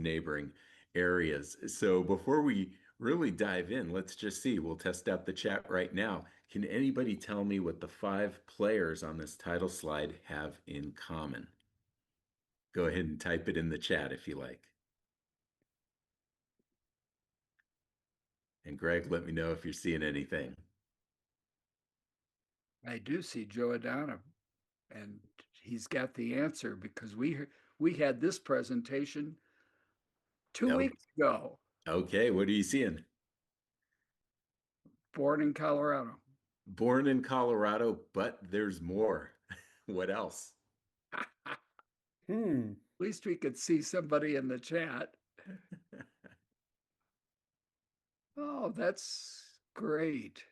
neighboring areas. So before we really dive in, let's just see. We'll test out the chat right now. Can anybody tell me what the five players on this title slide have in common? Go ahead and type it in the chat if you like. And Greg, let me know if you're seeing anything. I do see Joe Adana, and he's got the answer because we had this presentation two Oh, weeks ago. okay. What are you seeing? Born in Colorado. Born in Colorado, but there's more. What else? At Hmm. least we could see somebody in the chat. Oh, that's great.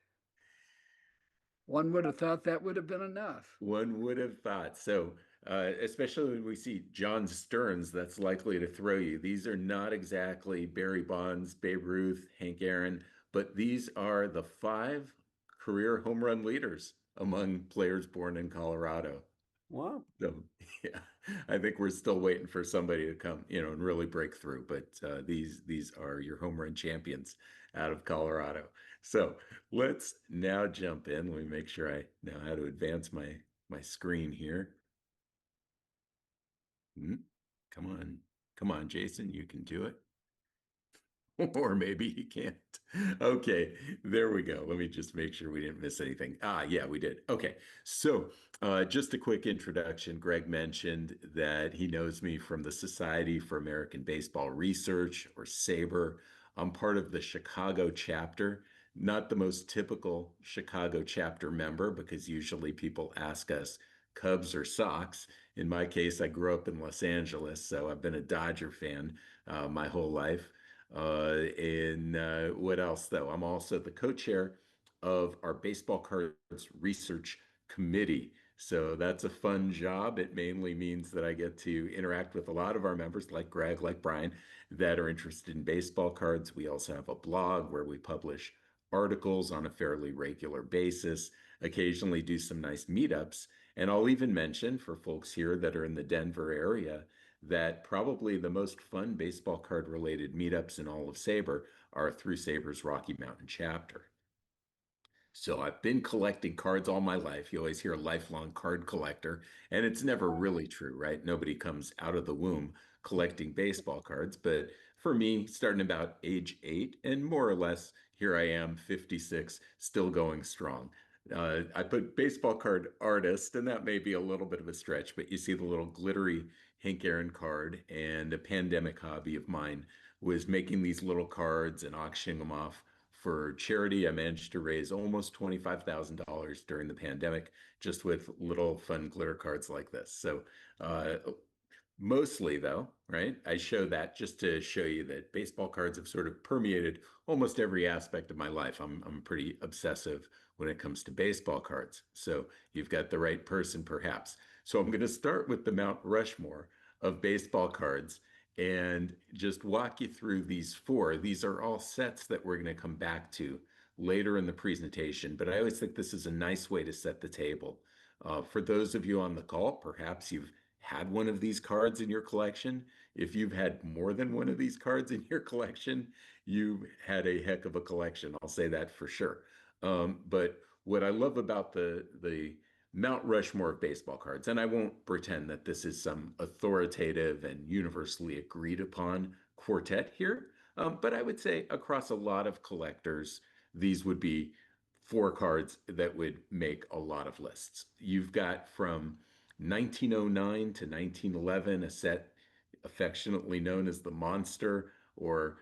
One would have thought that would have been enough. One would have thought. So, especially when we see John Stearns, that's likely to throw you. These are not exactly Barry Bonds, Babe Ruth, Hank Aaron, but these are the five career home run leaders among players born in Colorado. Wow. So, yeah, I think we're still waiting for somebody to come, and really break through. But these are your home run champions out of Colorado. So let's now jump in. Let me make sure I know how to advance my screen here. Hmm. Come on, Jason, you can do it. Or maybe you can't. Okay, there we go. Let me just make sure we didn't miss anything. Ah, yeah, we did. Okay, so just a quick introduction. Greg mentioned that he knows me from the Society for American Baseball Research, or SABR. I'm part of the Chicago chapter, not the most typical Chicago chapter member, because usually people ask us Cubs or Sox. In my case, I grew up in Los Angeles, so I've been a Dodger fan my whole life. And what else, though? I'm also the co-chair of our baseball cards research committee. So that's a fun job. It mainly means that I get to interact with a lot of our members, like Greg, like Brian, that are interested in baseball cards. We also have a blog where we publish articles on a fairly regular basis, occasionally do some nice meetups. And I'll even mention for folks here that are in the Denver area that probably the most fun baseball card related meetups in all of SABR are through SABR's Rocky Mountain chapter. So I've been collecting cards all my life. You always hear a lifelong card collector, and it's never really true, right? Nobody comes out of the womb collecting baseball cards. But for me, starting about age 8, and more or less, here I am, 56, still going strong. I put baseball card artist, and that may be a little bit of a stretch, but you see the little glittery Hank Aaron card, and a pandemic hobby of mine was making these little cards and auctioning them off for charity. I managed to raise almost $25,000 during the pandemic just with little fun glitter cards like this. So, mostly though, right? I show that just to show you that baseball cards have sort of permeated almost every aspect of my life. I'm pretty obsessive when it comes to baseball cards. So you've got the right person, perhaps. So I'm going to start with the Mount Rushmore of baseball cards and just walk you through these four. These are all sets that we're going to come back to later in the presentation, but I always think this is a nice way to set the table. For those of you on the call, perhaps you've had one of these cards in your collection. If you've had more than one of these cards in your collection, you've had a heck of a collection. I'll say that for sure. But what I love about the Mount Rushmore of baseball cards, and I won't pretend that this is some authoritative and universally agreed upon quartet here, but I would say across a lot of collectors, these would be four cards that would make a lot of lists. You've got from 1909 to 1911, a set affectionately known as the Monster, or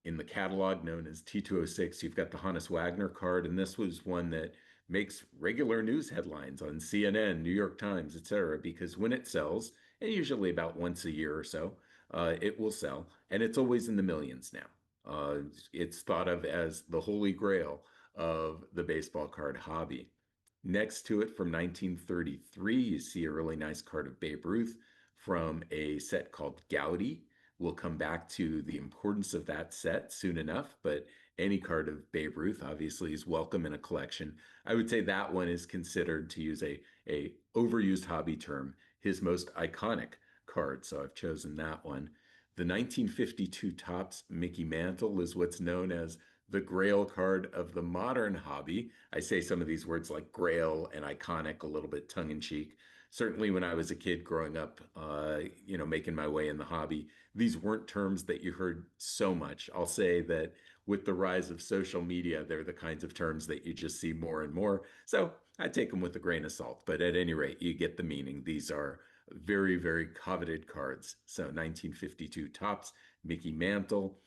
in the catalog known as T206. You've got the Hannes Wagner card, and this was one that makes regular news headlines on CNN, New York Times, etc., because when it sells, and usually about once a year or so, it will sell, and it's always in the millions now. It's thought of as the holy grail of the baseball card hobby. Next to it, from 1933, you see a really nice card of Babe Ruth from a set called Gaudy. We'll come back to the importance of that set soon enough, but any card of Babe Ruth obviously is welcome in a collection. I would say that one is considered, to use a overused hobby term, his most iconic card. So I've chosen that one. The 1952 Topps Mickey Mantle is what's known as the grail card of the modern hobby. I say some of these words like grail and iconic a little bit tongue in cheek. Certainly, when I was a kid growing up, making my way in the hobby, these weren't terms that you heard so much. I'll say that with the rise of social media, they're the kinds of terms that you just see more and more. So I take them with a grain of salt. But at any rate, you get the meaning. These are very, very coveted cards. So 1952 Topps, Mickey Mantle.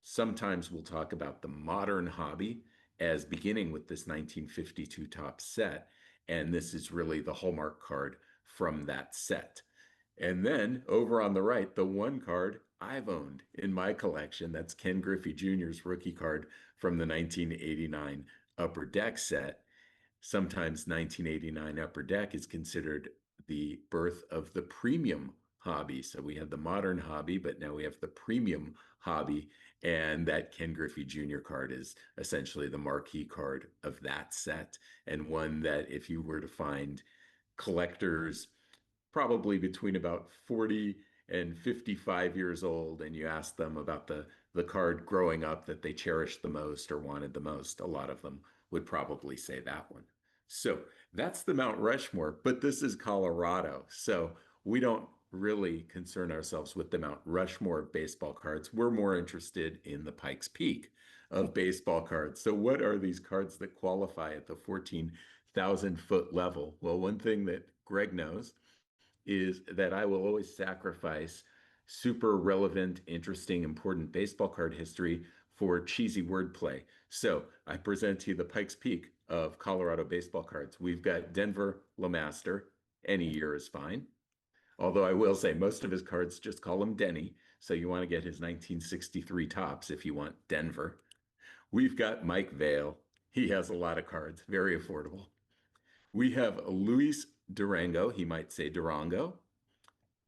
Sometimes we'll talk about the modern hobby as beginning with this 1952 Topps set. And this is really the hallmark card from that set. And then over on the right, the one card I've owned in my collection, that's Ken Griffey Jr.'s rookie card from the 1989 Upper Deck set. Sometimes 1989 Upper Deck is considered the birth of the premium hobby. So we had the modern hobby, but now we have the premium hobby. And that Ken Griffey Jr. card is essentially the marquee card of that set, and one that if you were to find collectors probably between about 40 and 55 years old, and you ask them about the card growing up that they cherished the most or wanted the most, a lot of them would probably say that one. So that's the Mount Rushmore, but this is Colorado. So we don't really concern ourselves with the Mount Rushmore of baseball cards. We're more interested in the Pikes Peak of baseball cards. So what are these cards that qualify at the 14,000-foot level? Well, one thing that Greg knows is that I will always sacrifice super relevant, interesting, important baseball card history for cheesy wordplay. So I present to you the Pikes Peak of Colorado baseball cards. We've got Denver LeMaster. Any year is fine. Although I will say most of his cards just call him Denny. So you want to get his 1963 Topps if you want Denver. We've got Mike Vail. He has a lot of cards, very affordable. We have Luis Durango. He might say Durango.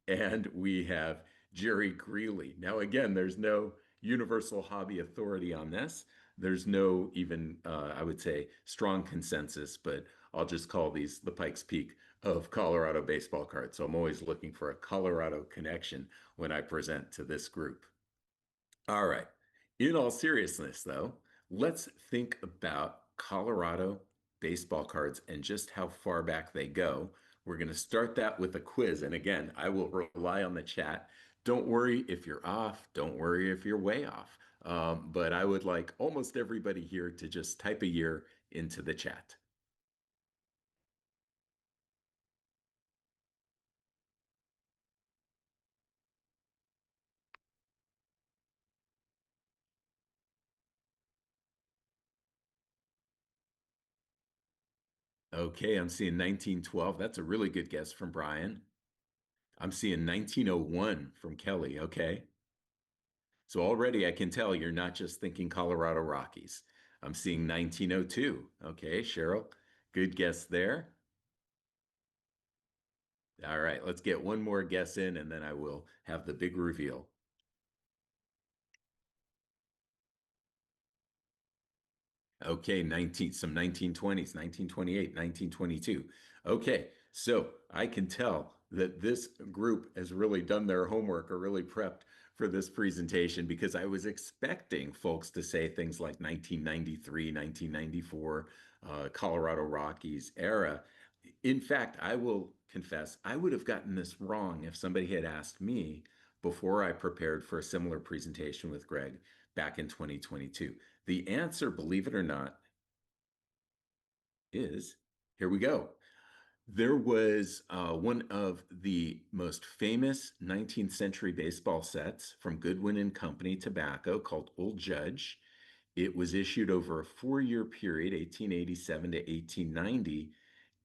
And we have Jerry Greeley. Now, again, there's no universal hobby authority on this. There's no even, I would say, strong consensus, but I'll just call these the Pikes Peak of Colorado baseball cards. So I'm always looking for a Colorado connection when I present to this group. All right. In all seriousness, though, let's think about Colorado baseball cards and just how far back they go. We're going to start that with a quiz. And again, I will rely on the chat. Don't worry if you're off. Don't worry if you're way off. But I would like almost everybody here to just type a year into the chat. Okay, I'm seeing 1912. That's a really good guess from Brian. I'm seeing 1901 from Kelly. Okay. So already I can tell you're not just thinking Colorado Rockies. I'm seeing 1902. Okay, Cheryl, good guess there. All right, let's get one more guess in and then I will have the big reveal. Okay, some 1920s, 1928, 1922. Okay, so I can tell that this group has really done their homework or really prepped for this presentation because I was expecting folks to say things like 1993, 1994, Colorado Rockies era. In fact, I will confess, I would have gotten this wrong if somebody had asked me before I prepared for a similar presentation with Greg back in 2022. The answer, believe it or not, is here we go. There was one of the most famous 19th century baseball sets from Goodwin and Company Tobacco called Old Judge. It was issued over a 4-year period, 1887 to 1890,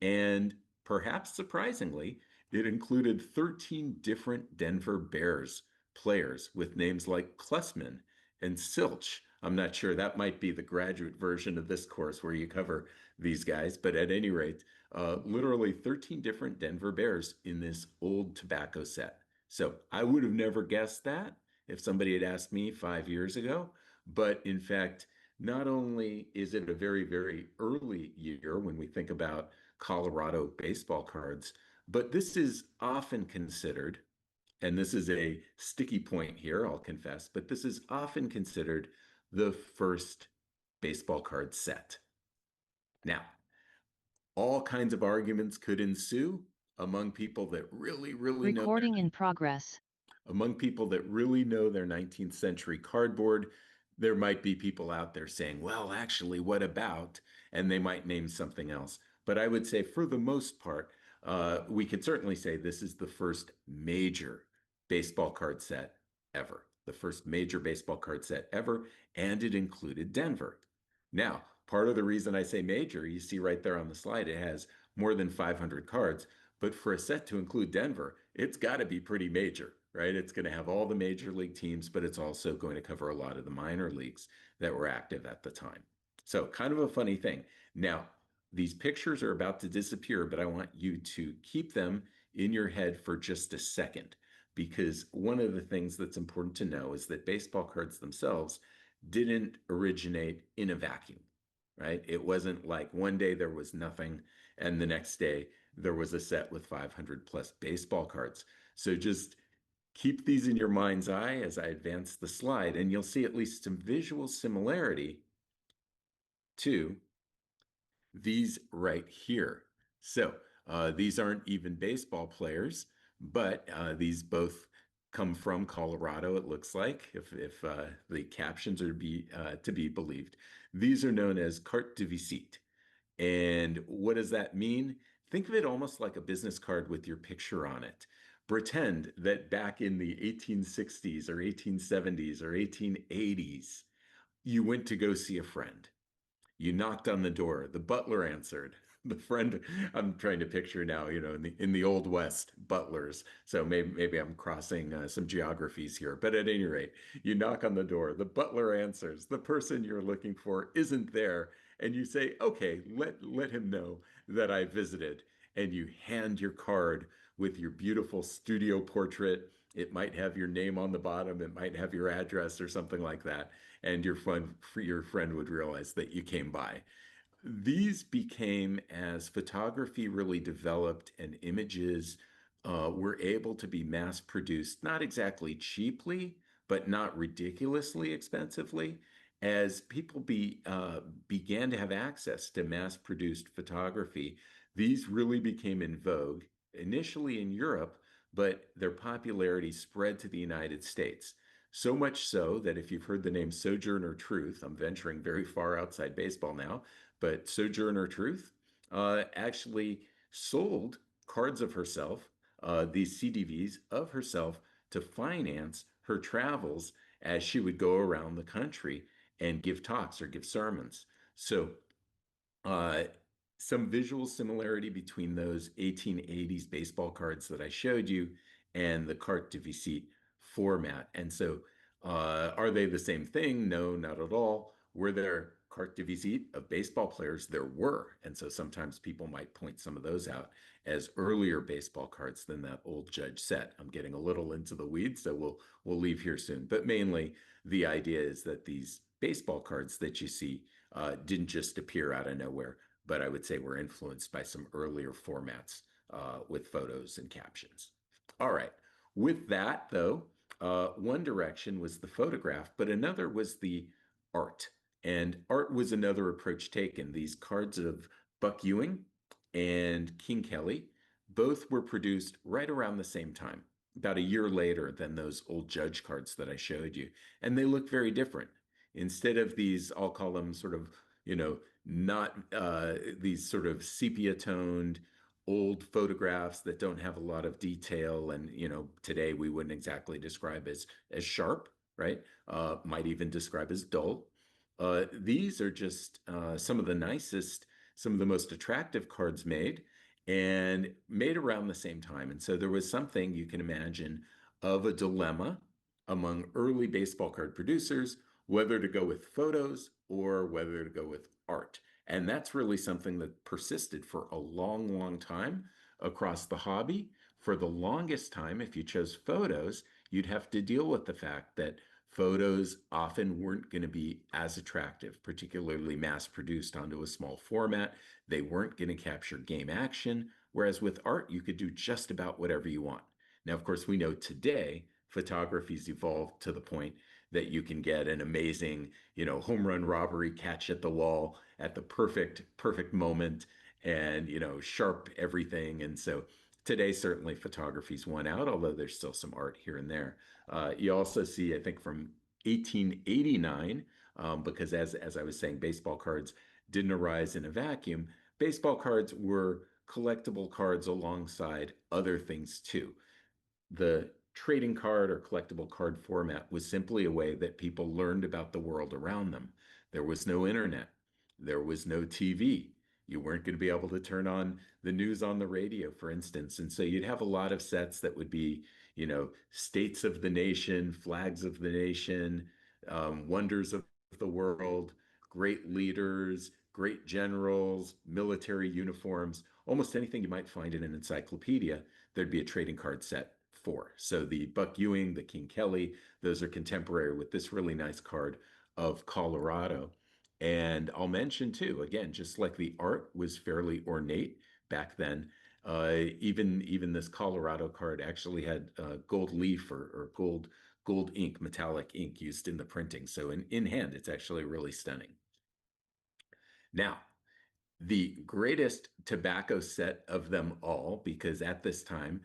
and perhaps surprisingly, it included 13 different Denver Bears players with names like Klessman and Silch. I'm not sure, that might be the graduate version of this course where you cover these guys, but at any rate, literally 13 different Denver Bears in this old tobacco set. So I would have never guessed that if somebody had asked me 5 years ago. But in fact, not only is it a very, very early year when we think about Colorado baseball cards, but this is often considered and this is a sticky point here, I'll confess, but this is often considered the first baseball card set. Now, all kinds of arguments could ensue among people that really know Recording in progress. among people that really know their 19th century cardboard. There might be people out there saying, well, actually, what about? And they might name something else. But I would say, for the most part, we could certainly say this is the first major baseball card set ever, the first major baseball card set ever, and it included Denver. Now, part of the reason I say major, you see right there on the slide, it has more than 500 cards. But for a set to include Denver, it's got to be pretty major, right? It's going to have all the major league teams, but it's also going to cover a lot of the minor leagues that were active at the time. So, kind of a funny thing. Now, these pictures are about to disappear, but I want you to keep them in your head for just a second, because one of the things that's important to know is that baseball cards themselves didn't originate in a vacuum, right? It wasn't like one day there was nothing and the next day there was a set with 500 plus baseball cards. So just keep these in your mind's eye as I advance the slide, and you'll see at least some visual similarity to these right here. So these aren't even baseball players, but these both come from Colorado, it looks like, if the captions are to be believed. These are known as carte de visite. And what does that mean? Think of it almost like a business card with your picture on it. Pretend that back in the 1860s or 1870s or 1880s, you went to go see a friend. You knocked on the door. The butler answered. The friend, I'm trying to picture now, in the Old West, butlers. So maybe I'm crossing some geographies here. But at any rate, you knock on the door. The butler answers. The person you're looking for isn't there, and you say, "Okay, let him know that I visited." And you hand your card with your beautiful studio portrait. It might have your name on the bottom. It might have your address or something like that, and your friend would realize that you came by. These became, as photography really developed and images were able to be mass produced, not exactly cheaply, but not ridiculously expensively, as people began to have access to mass produced photography. These really became in vogue, initially in Europe, but their popularity spread to the United States. So much so that if you've heard the name Sojourner Truth, I'm venturing very far outside baseball now, but Sojourner Truth actually sold cards of herself, these CDVs of herself, to finance her travels as she would go around the country and give talks or give sermons. So, uh, some visual similarity between those 1880s baseball cards that I showed you and the carte de visite format. And so, are they the same thing? No, not at all. Were there carte de visite of baseball players? There were. And so sometimes people might point some of those out as earlier baseball cards than that old Judge set. I'm getting a little into the weeds, so we'll leave here soon. But mainly, the idea is that these baseball cards that you see didn't just appear out of nowhere, but I would say were influenced by some earlier formats with photos and captions. All right. With that, though, one direction was the photograph, but another was the art. And art was another approach taken. These cards of Buck Ewing and King Kelly both were produced right around the same time, about a year later than those old Judge cards that I showed you. And they look very different. Instead of these, I'll call them sort of, not these sort of sepia toned old photographs that don't have a lot of detail, and today we wouldn't exactly describe as sharp, right? Might even describe as dull. These are just some of the nicest, some of the most attractive cards made, and made around the same time. And so there was something, you can imagine, of a dilemma among early baseball card producers, whether to go with photos or whether to go with art. And that's really something that persisted for a long, long time across the hobby. For the longest time, if you chose photos, you'd have to deal with the fact that photos often weren't going to be as attractive, particularly mass produced onto a small format. They weren't going to capture game action. Whereas with art, you could do just about whatever you want. Now, of course, we know today photography's evolved to the point that you can get an amazing, home run robbery catch at the wall at the perfect moment and, sharp everything. And so today, certainly photography's won out, although there's still some art here and there. You also see, I think, from 1889, because as I was saying, baseball cards didn't arise in a vacuum. Baseball cards were collectible cards alongside other things too. The trading card or collectible card format was simply a way that people learned about the world around them. There was no internet, there was no TV. You weren't going to be able to turn on the news on the radio, for instance. And so you'd have a lot of sets that would be, states of the nation, flags of the nation, wonders of the world, great leaders, great generals, military uniforms, almost anything you might find in an encyclopedia, there'd be a trading card set for. So the Buck Ewing, the King Kelly, those are contemporary with this really nice card of Colorado. And I'll mention too, again, just like the art was fairly ornate back then, even this Colorado card actually had gold leaf or gold ink, metallic ink used in the printing. So in hand, it's actually really stunning. Now, the greatest tobacco set of them all, because at this time,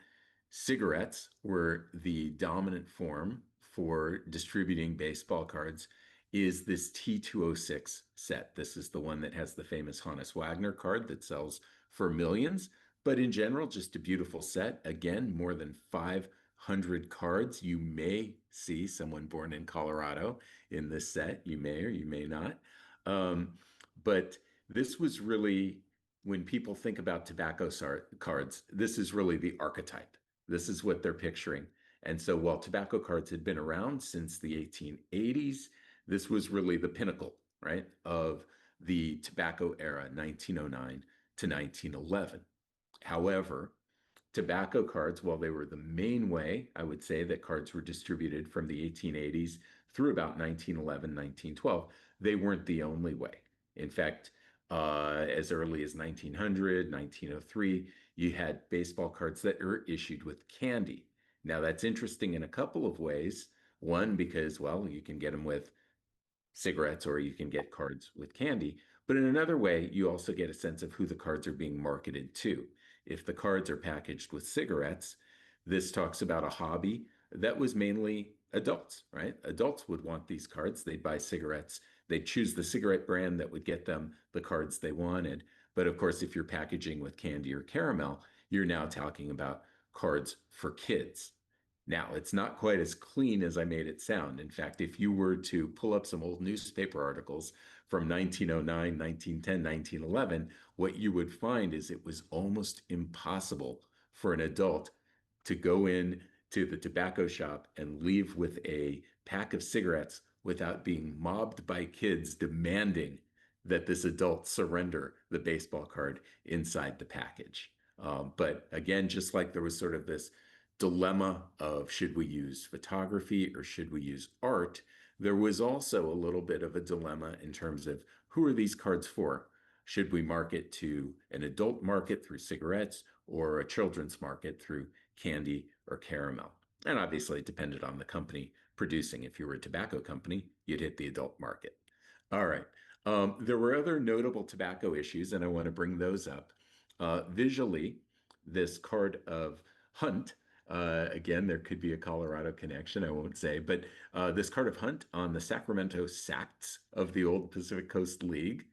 cigarettes were the dominant form for distributing baseball cards, is this T206 set. This is the one that has the famous Hannes Wagner card that sells for millions, but in general, just a beautiful set. Again, more than 500 cards. You may see someone born in Colorado in this set. You may or you may not. But this was really, when people think about tobacco cards, this is really the archetype. This is what they're picturing. And so while tobacco cards had been around since the 1880s, this was really the pinnacle, right, of the tobacco era, 1909 to 1911. However, tobacco cards, while they were the main way, I would say, that cards were distributed from the 1880s through about 1911, 1912, they weren't the only way. In fact, as early as 1900, 1903, you had baseball cards that were issued with candy. Now, that's interesting in a couple of ways. One, because, well, you can get them with cigarettes or you can get cards with candy. But in another way, you also get a sense of who the cards are being marketed to. If the cards are packaged with cigarettes, this talks about a hobby that was mainly adults, right? Adults would want these cards. They'd buy cigarettes. They'd choose the cigarette brand that would get them the cards they wanted. But of course, if you're packaging with candy or caramel, you're now talking about cards for kids. Now, it's not quite as clean as I made it sound. In fact, if you were to pull up some old newspaper articles from 1909, 1910, 1911, what you would find is it was almost impossible for an adult to go in to the tobacco shop and leave with a pack of cigarettes without being mobbed by kids demanding that this adult surrender the baseball card inside the package. But again, just like there was sort of this dilemma of should we use photography or should we use art, there was also a little bit of a dilemma in terms of who are these cards for? Should we market to an adult market through cigarettes or a children's market through candy or caramel? And obviously it depended on the company producing. If you were a tobacco company, you'd hit the adult market. All right. There were other notable tobacco issues, and I want to bring those up. Visually, this card of Hunt, again, there could be a Colorado connection, I won't say, but this card of Hunt on the Sacramento Sacts of the old Pacific Coast League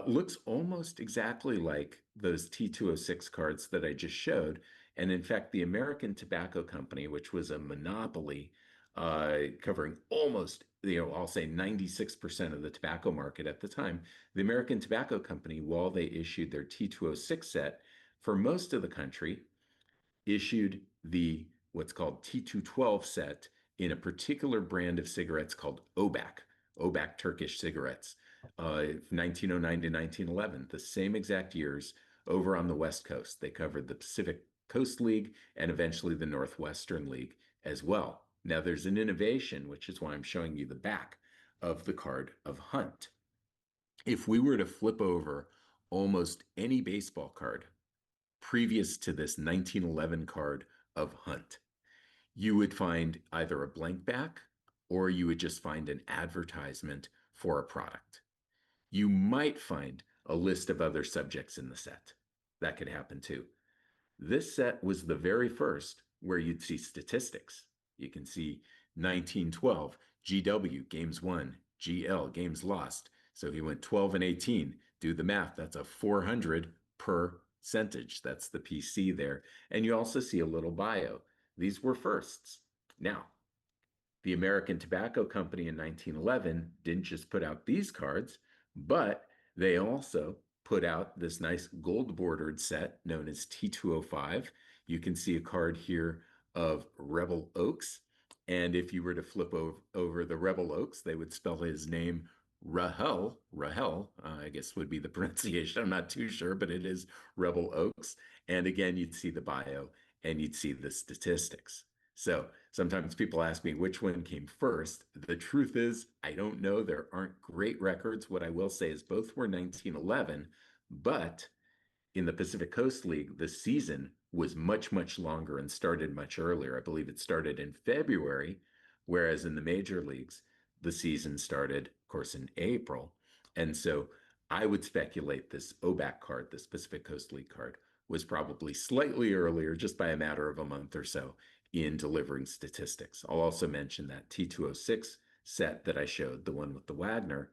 looks almost exactly like those T206 cards that I just showed. And in fact, the American Tobacco Company, which was a monopoly covering almost, I'll say 96% of the tobacco market at the time, the American Tobacco Company, while they issued their T206 set, for most of the country, issued the what's called T212 set in a particular brand of cigarettes called Obak Turkish cigarettes, 1909 to 1911, the same exact years over on the West Coast. They covered the Pacific Coast League and eventually the Northwestern League as well. Now there's an innovation, which is why I'm showing you the back of the card of Hunt. If we were to flip over almost any baseball card previous to this 1911 card of Hunt, you would find either a blank back or you would just find an advertisement for a product. You might find a list of other subjects in the set. That could happen too. This set was the very first where you'd see statistics. You can see 1912, GW, games won, GL, games lost. So he went 12 and 18. Do the math. That's a 400 percentage. That's the PC there. And you also see a little bio. These were firsts. Now, the American Tobacco Company in 1911 didn't just put out these cards, but they also put out this nice gold bordered set known as T205. You can see a card here of Rebel Oaks. And if you were to flip over the Rebel Oaks, they would spell his name Rahel, I guess would be the pronunciation. I'm not too sure, but it is Rebel Oaks. And again, you'd see the bio and you'd see the statistics. So sometimes people ask me which one came first. The truth is, I don't know. There aren't great records. What I will say is both were 1911, but in the Pacific Coast League, the season was much, much longer and started much earlier. I believe it started in February, whereas in the major leagues, the season started, of course, in April. And so I would speculate this OBAC card, this Pacific Coast League card, was probably slightly earlier, just by a matter of a month or so, in delivering statistics. I'll also mention that T206 set that I showed, the one with the Wagner,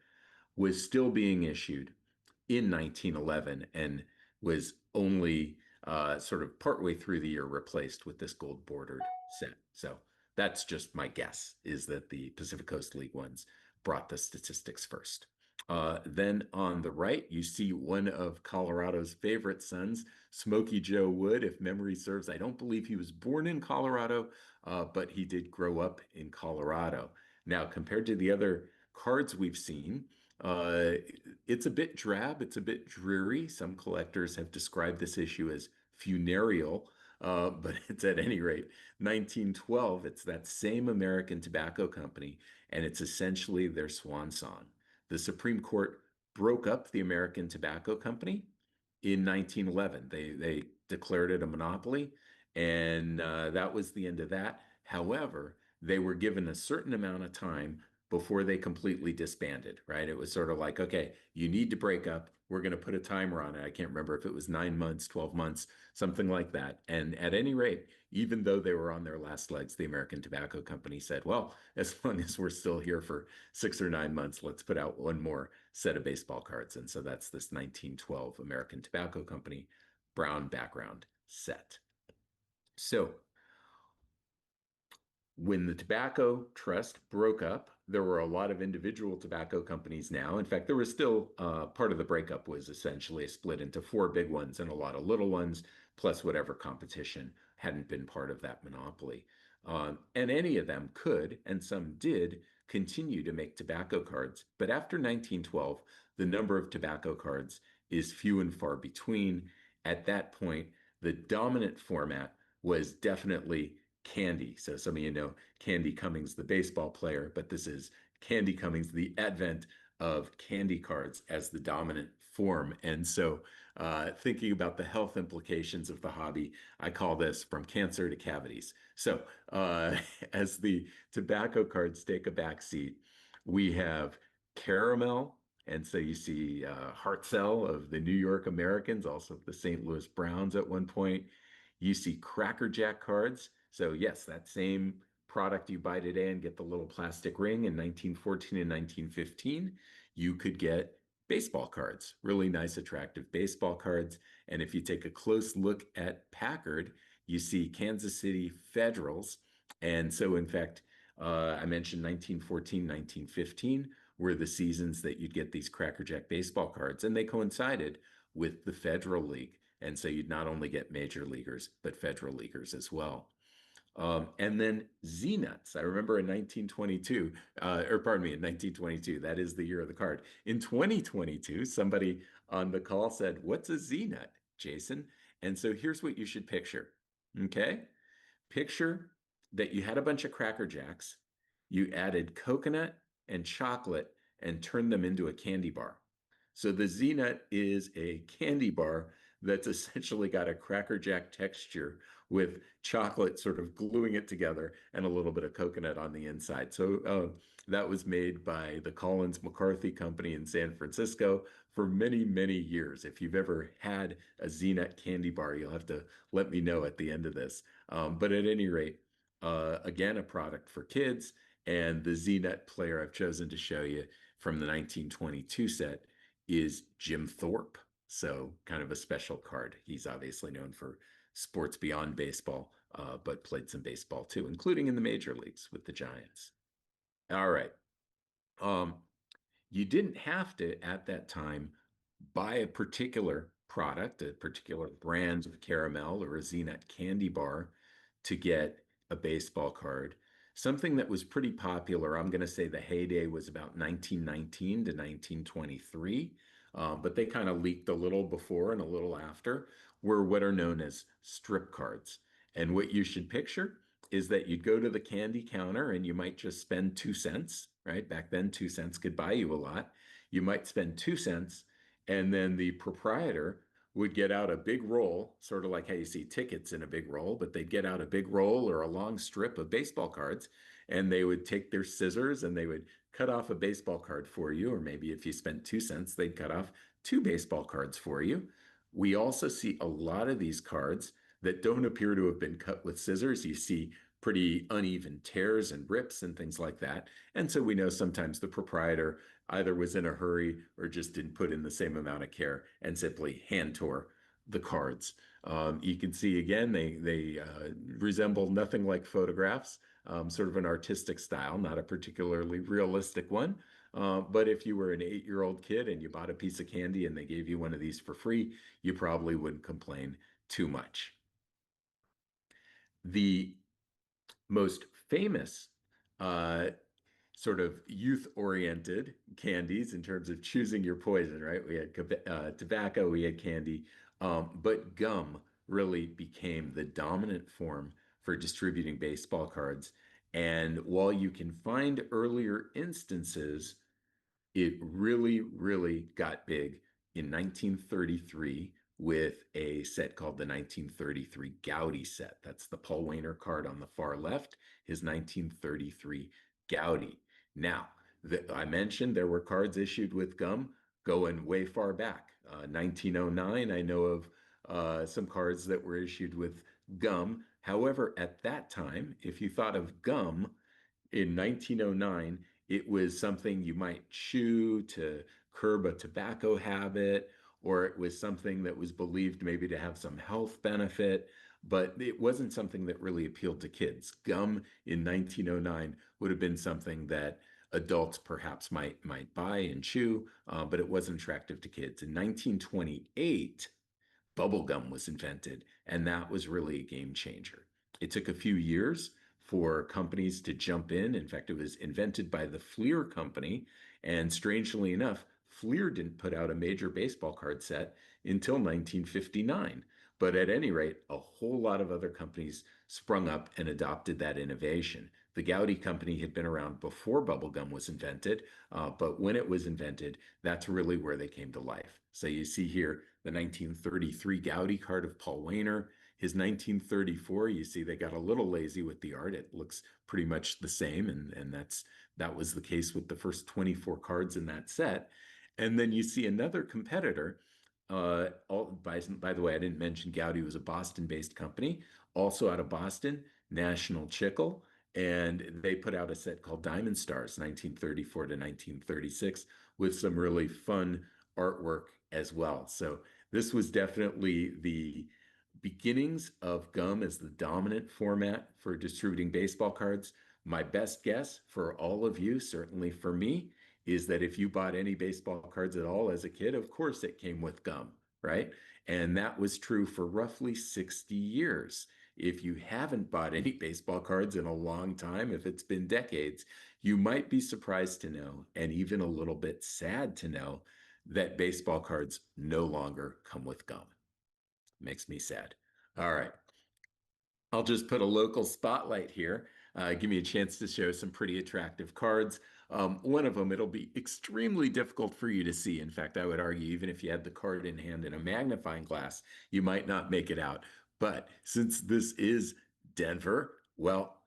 was still being issued in 1911 and was only sort of partway through the year replaced with this gold bordered set. So that's just my guess, is that the Pacific Coast League ones brought the statistics first. Then on the right, you see one of Colorado's favorite sons, Smokey Joe Wood, if memory serves. I don't believe he was born in Colorado, but he did grow up in Colorado. Now, compared to the other cards we've seen, it's a bit drab, it's a bit dreary. Some collectors have described this issue as funereal, but it's at any rate 1912. It's that same American Tobacco Company, and it's essentially their swan song. The Supreme Court broke up the American Tobacco Company in 1911. They declared it a monopoly, and that was the end of that. However, they were given a certain amount of time before they completely disbanded, right? It was sort of like, okay, you need to break up. We're going to put a timer on it. I can't remember if it was 9 months, 12 months, something like that. And at any rate, even though they were on their last legs, the American Tobacco Company said, well, as long as we're still here for 6 or 9 months, let's put out one more set of baseball cards. And so that's this 1912 American Tobacco Company brown background set. So when the tobacco trust broke up, there were a lot of individual tobacco companies now. In fact, there was still part of the breakup was essentially split into 4 big ones and a lot of little ones, plus whatever competition hadn't been part of that monopoly. And any of them could, and some did, continue to make tobacco cards. But after 1912, the number of tobacco cards is few and far between. At that point, the dominant format was definitely Candy. So some of you know Candy Cummings, the baseball player, but this is Candy Cummings, the advent of candy cards as the dominant form. And so thinking about the health implications of the hobby, I call this from cancer to cavities. So as the tobacco cards take a back seat, we have caramel. And so you see Hartzell of the New York Americans, also the St. Louis Browns at one point. You see Cracker Jack cards. So yes, that same product you buy today and get the little plastic ring in 1914 and 1915, you could get baseball cards, really nice, attractive baseball cards. And if you take a close look at Packard, you see Kansas City Federals. And so in fact, I mentioned 1914, 1915 were the seasons that you'd get these Cracker Jack baseball cards, and they coincided with the Federal League. And so you'd not only get major leaguers, but federal leaguers as well. And then Z-Nuts. I remember in 1922, or pardon me, in 1922, that is the year of the card. In 2022, somebody on the call said, what's a Z-Nut, Jason? And so here's what you should picture, okay? Picture that you had a bunch of Cracker Jacks, you added coconut and chocolate and turned them into a candy bar. So the Z-Nut is a candy bar that's essentially got a Cracker Jack texture with chocolate sort of gluing it together and a little bit of coconut on the inside. So that was made by the Collins McCarthy Company in San Francisco for many, many years. If you've ever had a Z-Nut candy bar, you'll have to let me know at the end of this. But at any rate, again, a product for kids. And the Z-Nut player I've chosen to show you from the 1922 set is Jim Thorpe. So kind of a special card. He's obviously known for sports beyond baseball, but played some baseball too, including in the major leagues with the Giants. All right. Um, you didn't have to, at that time, buy a particular product, a particular brand of caramel or a Z-Nut candy bar to get a baseball card. Something that was pretty popular, I'm going to say the heyday was about 1919 to 1923, but they kind of leaked a little before and a little after, were what are known as strip cards. And what you should picture is that you'd go to the candy counter and you might just spend 2 cents, right? Back then, 2 cents could buy you a lot. You might spend 2 cents, and then the proprietor would get out a big roll, sort of like how you see tickets in a big roll, but they'd get out a big roll or a long strip of baseball cards, and they would take their scissors and they would cut off a baseball card for you, or maybe if you spent 2 cents, they'd cut off two baseball cards for you. We also see a lot of these cards that don't appear to have been cut with scissors. You see pretty uneven tears and rips and things like that. And so we know sometimes the proprietor either was in a hurry or just didn't put in the same amount of care and simply hand tore the cards. You can see again, they resemble nothing like photographs, sort of an artistic style, not a particularly realistic one. But if you were an 8-year-old kid and you bought a piece of candy and they gave you one of these for free, you probably wouldn't complain too much. The most famous sort of youth-oriented candies in terms of choosing your poison, right? We had tobacco, we had candy, but gum really became the dominant form for distributing baseball cards. And while you can find earlier instances, it really, really got big in 1933 with a set called the 1933 Gowdy set. That's the Paul Wainer card on the far left, his 1933 Gowdy. Now, I mentioned there were cards issued with gum going way far back. 1909, I know of some cards that were issued with gum. However, at that time, if you thought of gum, in 1909, it was something you might chew to curb a tobacco habit, or it was something that was believed maybe to have some health benefit, but it wasn't something that really appealed to kids. Gum in 1909 would have been something that adults perhaps might buy and chew, but it wasn't attractive to kids. In 1928, bubblegum was invented, and that was really a game changer. It took a few years for companies to jump in. In fact, it was invented by the Fleer Company, and strangely enough, Fleer didn't put out a major baseball card set until 1959. But at any rate, a whole lot of other companies sprung up and adopted that innovation. The Gowdy Company had been around before bubblegum was invented, but when it was invented, that's really where they came to life. So you see here the 1933 Gowdy card of Paul Wainer. His 1934, you see they got a little lazy with the art. It looks pretty much the same, and that was the case with the first 24 cards in that set. And then you see another competitor. By the way, I didn't mention Gowdy was a Boston-based company, also out of Boston, National Chicle, and they put out a set called Diamond Stars, 1934 to 1936, with some really fun artwork as well. So this was definitely the beginnings of gum as the dominant format for distributing baseball cards. My best guess for all of you, certainly for me, is that if you bought any baseball cards at all as a kid, of course it came with gum, right? And that was true for roughly 60 years. If you haven't bought any baseball cards in a long time, if it's been decades, you might be surprised to know, and even a little bit sad to know, that baseball cards no longer come with gum. Makes me sad. All right. I'll just put a local spotlight here. give me a chance to show some pretty attractive cards. One of them, it'll be extremely difficult for you to see. In fact, I would argue, even if you had the card in hand in a magnifying glass, you might not make it out. But since this is Denver, well,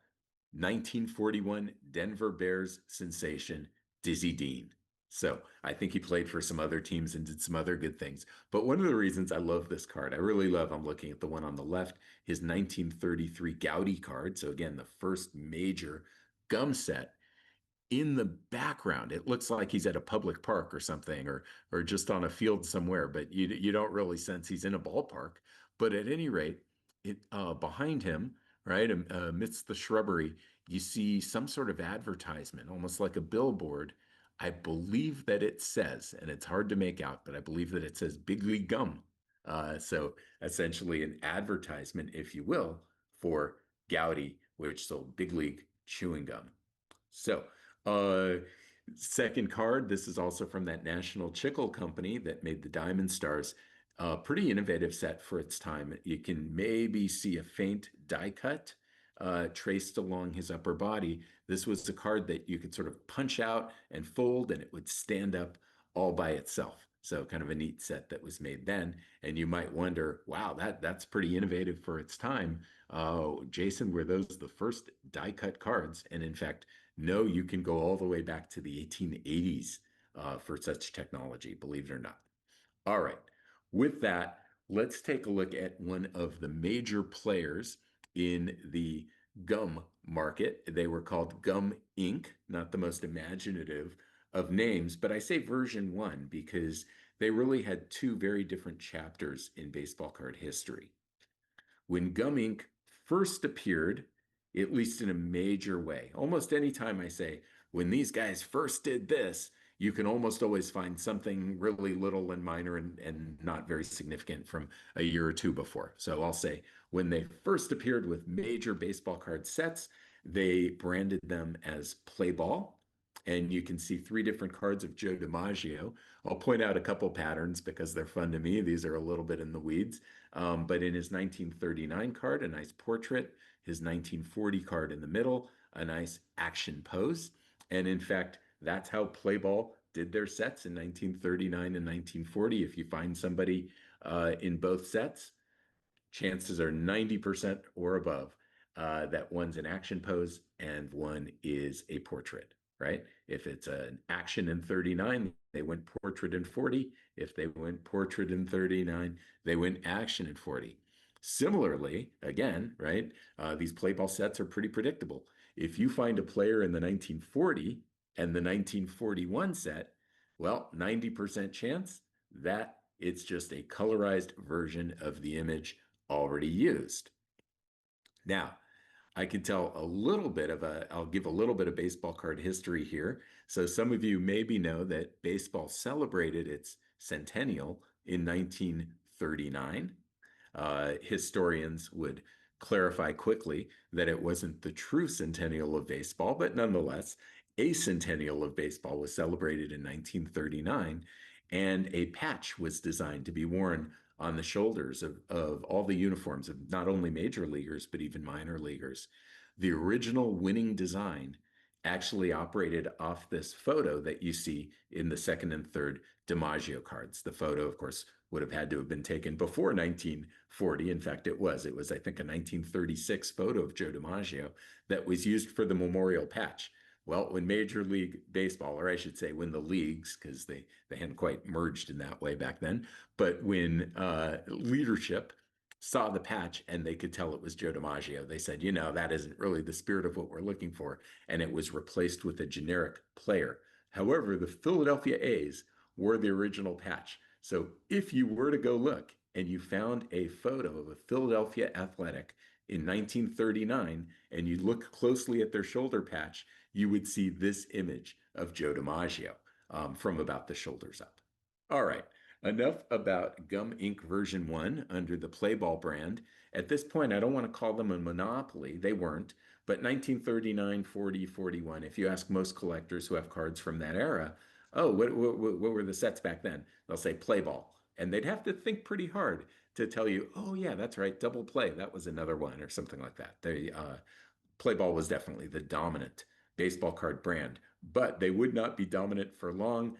1941 Denver Bears sensation, Dizzy Dean. So I think he played for some other teams and did some other good things. But one of the reasons I love this card, I really love, I'm looking at the one on the left, his 1933 Gaudy card. So again, the first major gum set. In the background, it looks like he's at a public park or something, or just on a field somewhere, but you don't really sense he's in a ballpark. But at any rate, it behind him, right, amidst the shrubbery, you see some sort of advertisement, almost like a billboard. I believe that it says, and it's hard to make out, but I believe that it says Big League Gum. So essentially an advertisement, if you will, for Gowdy, which sold Big League chewing gum. So, uh, second card, this is also from that National Chicle company that made the Diamond Stars. Pretty innovative set for its time. You can maybe see a faint die cut traced along his upper body. This was a card that you could sort of punch out and fold, and it would stand up all by itself. So kind of a neat set that was made then. And you might wonder, wow, that's pretty innovative for its time. Jason, were those the first die cut cards? And in fact, no, you can go all the way back to the 1880s for such technology, believe it or not. All right. With that, let's take a look at one of the major players in the gum market. They were called Gum Inc., not the most imaginative of names, but I say version one because they really had two very different chapters in baseball card history. When Gum Inc. first appeared, at least in a major way, almost any time I say, when these guys first did this, you can almost always find something really little and minor and not very significant from a year or two before. So I'll say when they first appeared with major baseball card sets, they branded them as Play Ball. And you can see three different cards of Joe DiMaggio. I'll point out a couple patterns because they're fun to me. These are a little bit in the weeds. But in his 1939 card, a nice portrait. His 1940 card in the middle, a nice action pose. And in fact, that's how Playball did their sets in 1939 and 1940. If you find somebody in both sets, chances are 90% or above that one's an action pose and one is a portrait, right? If it's an action in 39, they went portrait in 40. If they went portrait in 39, they went action in 40. Similarly, again, right, these play ball sets are pretty predictable. If you find a player in the 1940 and the 1941 set, well, 90% chance that it's just a colorized version of the image already used. Now, I can tell a little bit of I'll give a little bit of baseball card history here. So some of you maybe know that baseball celebrated its centennial in 1939. Historians would clarify quickly that it wasn't the true centennial of baseball, but nonetheless, a centennial of baseball was celebrated in 1939, and a patch was designed to be worn on the shoulders of all the uniforms of not only major leaguers, but even minor leaguers. The original winning design actually operated off this photo that you see in the second and third DiMaggio cards. The photo, of course, would have had to have been taken before 1940. In fact, it was, I think, a 1936 photo of Joe DiMaggio that was used for the memorial patch. Well, when Major League Baseball, or I should say when the leagues, because they hadn't quite merged in that way back then, but when leadership saw the patch and they could tell it was Joe DiMaggio, they said, that isn't really the spirit of what we're looking for. And it was replaced with a generic player. However, the Philadelphia A's were the original patch. So if you were to go look and you found a photo of a Philadelphia Athletic in 1939 and you look closely at their shoulder patch, you would see this image of Joe DiMaggio from about the shoulders up. All right, enough about Gum Inc. version 1 under the Playball brand. At this point, I don't want to call them a monopoly. They weren't. But 1939, 40, 41, if you ask most collectors who have cards from that era, oh, what were the sets back then? They'll say Playball. And they'd have to think pretty hard to tell you, oh, yeah, that's right, double play. That was another one or something like that. Play ball was definitely the dominant baseball card brand, but they would not be dominant for long.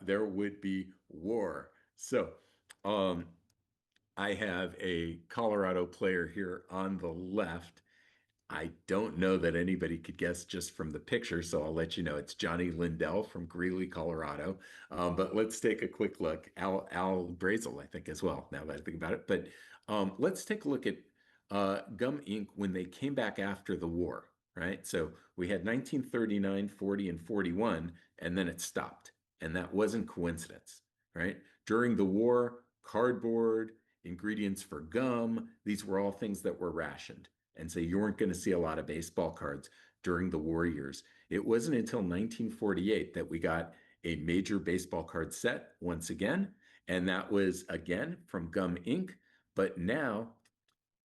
There would be war. So, um, I have a Colorado player here on the left. I don't know that anybody could guess just from the picture, so I'll let you know. It's Johnny Lindell from Greeley, Colorado. But let's take a quick look. Al Brazel, I think, as well, now that I think about it. But let's take a look at Gum Inc. when they came back after the war, right? So we had 1939, 40, and 41, and then it stopped. And that wasn't coincidence, right? During the war, cardboard, ingredients for gum, these were all things that were rationed. And so you weren't going to see a lot of baseball cards during the war years. It wasn't until 1948 that we got a major baseball card set once again. And that was again from Gum Inc. But now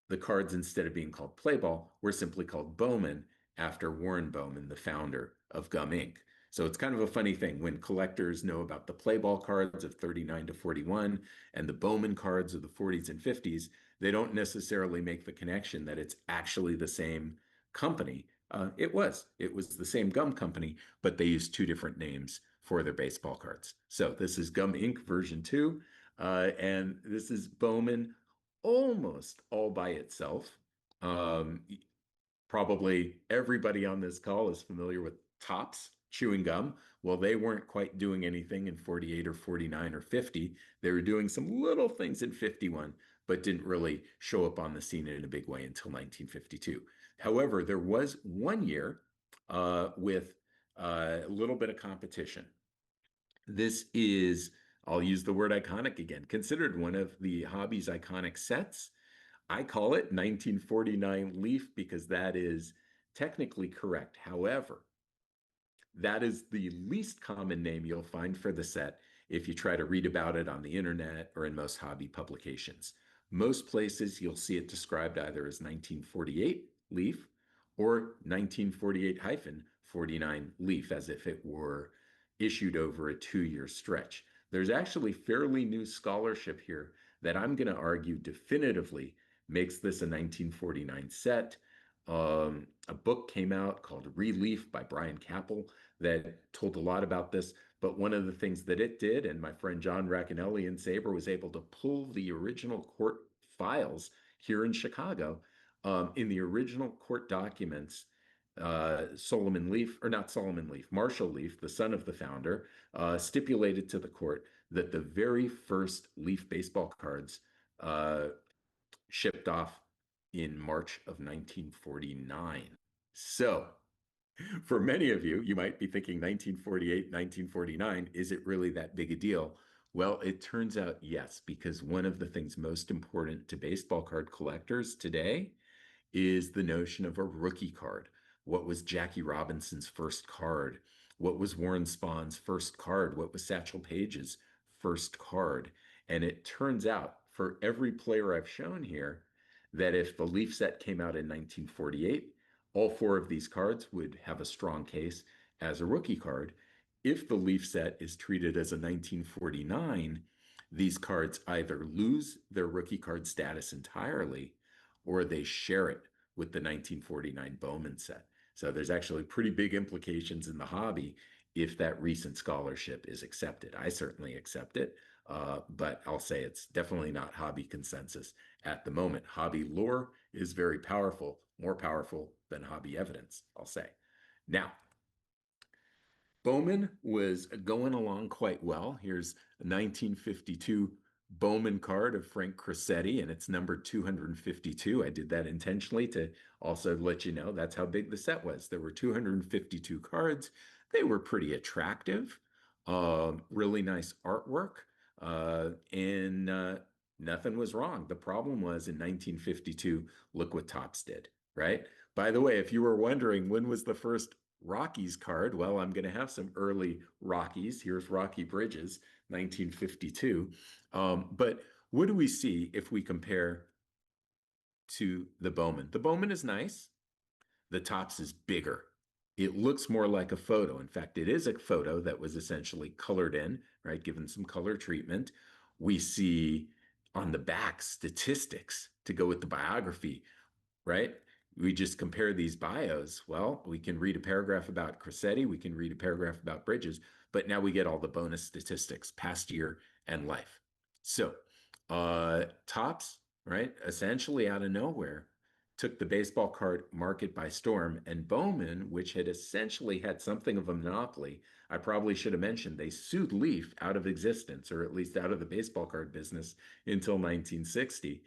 the cards, instead of being called Play Ball, were simply called Bowman after Warren Bowman, the founder of Gum Inc. So it's kind of a funny thing when collectors know about the Play Ball cards of 39 to 41 and the Bowman cards of the 40s and 50s, they don't necessarily make the connection that it's actually the same company. It was the same gum company, but they used two different names for their baseball cards. So this is Gum Inc. version 2, and this is Bowman almost all by itself. Um, Probably everybody on this call is familiar with Tops chewing gum. Well, they weren't quite doing anything in 48 or 49 or 50. They were doing some little things in 51, but didn't really show up on the scene in a big way until 1952. However, there was one year with a little bit of competition. This is, I'll use the word iconic again, considered one of the hobby's iconic sets. I call it 1949 Leaf because that is technically correct. However, that is the least common name you'll find for the set if you try to read about it on the internet or in most hobby publications. Most places you'll see it described either as 1948 Leaf or 1948-49 Leaf, as if it were issued over a 2-year stretch. There's actually fairly new scholarship here that I'm going to argue definitively makes this a 1949 set. A book came out called Relief by Brian Capel that told a lot about this. But one of the things that it did, and my friend John Racanelli in Sabre was able to pull the original court files here in Chicago. In the original court documents, Solomon Leaf, or not Solomon Leaf, Marshall Leaf, the son of the founder, stipulated to the court that the very first Leaf baseball cards shipped off in March of 1949. So, for many of you, you might be thinking 1948, 1949, is it really that big a deal? Well, it turns out yes, because one of the things most important to baseball card collectors today is the notion of a rookie card. What was Jackie Robinson's first card? What was Warren Spahn's first card? What was Satchel Paige's first card? And it turns out for every player I've shown here that if the Leaf set came out in 1948, all 4 of these cards would have a strong case as a rookie card. If the Leaf set is treated as a 1949, these cards either lose their rookie card status entirely or they share it with the 1949 Bowman set. So there's actually pretty big implications in the hobby if that recent scholarship is accepted. I certainly accept it, but I'll say it's definitely not hobby consensus at the moment. Hobby lore is very powerful, more powerful than hobby evidence, I'll say. Now, Bowman was going along quite well. Here's a 1952 Bowman card of Frank Crosetti, and it's number 252. I did that intentionally to also let you know that's how big the set was. There were 252 cards. They were pretty attractive, really nice artwork, and nothing was wrong. The problem was in 1952, look what Topps did, right? By the way, if you were wondering when was the first Rockies card, well, I'm going to have some early Rockies. Here's Rocky Bridges, 1952. But what do we see if we compare to the Bowman? The Bowman is nice. The Topps is bigger. It looks more like a photo. In fact, it is a photo that was essentially colored in, right? Given some color treatment. We see on the back statistics to go with the biography, right? we just compare these bios. Well, we can read a paragraph about Cressetti, we can read a paragraph about Bridges, but now we get all the bonus statistics, past year and life. So, Topps, right, essentially out of nowhere, took the baseball card market by storm, and Bowman, which had essentially had something of a monopoly, I probably should have mentioned, they sued Leaf out of existence, or at least out of the baseball card business until 1960.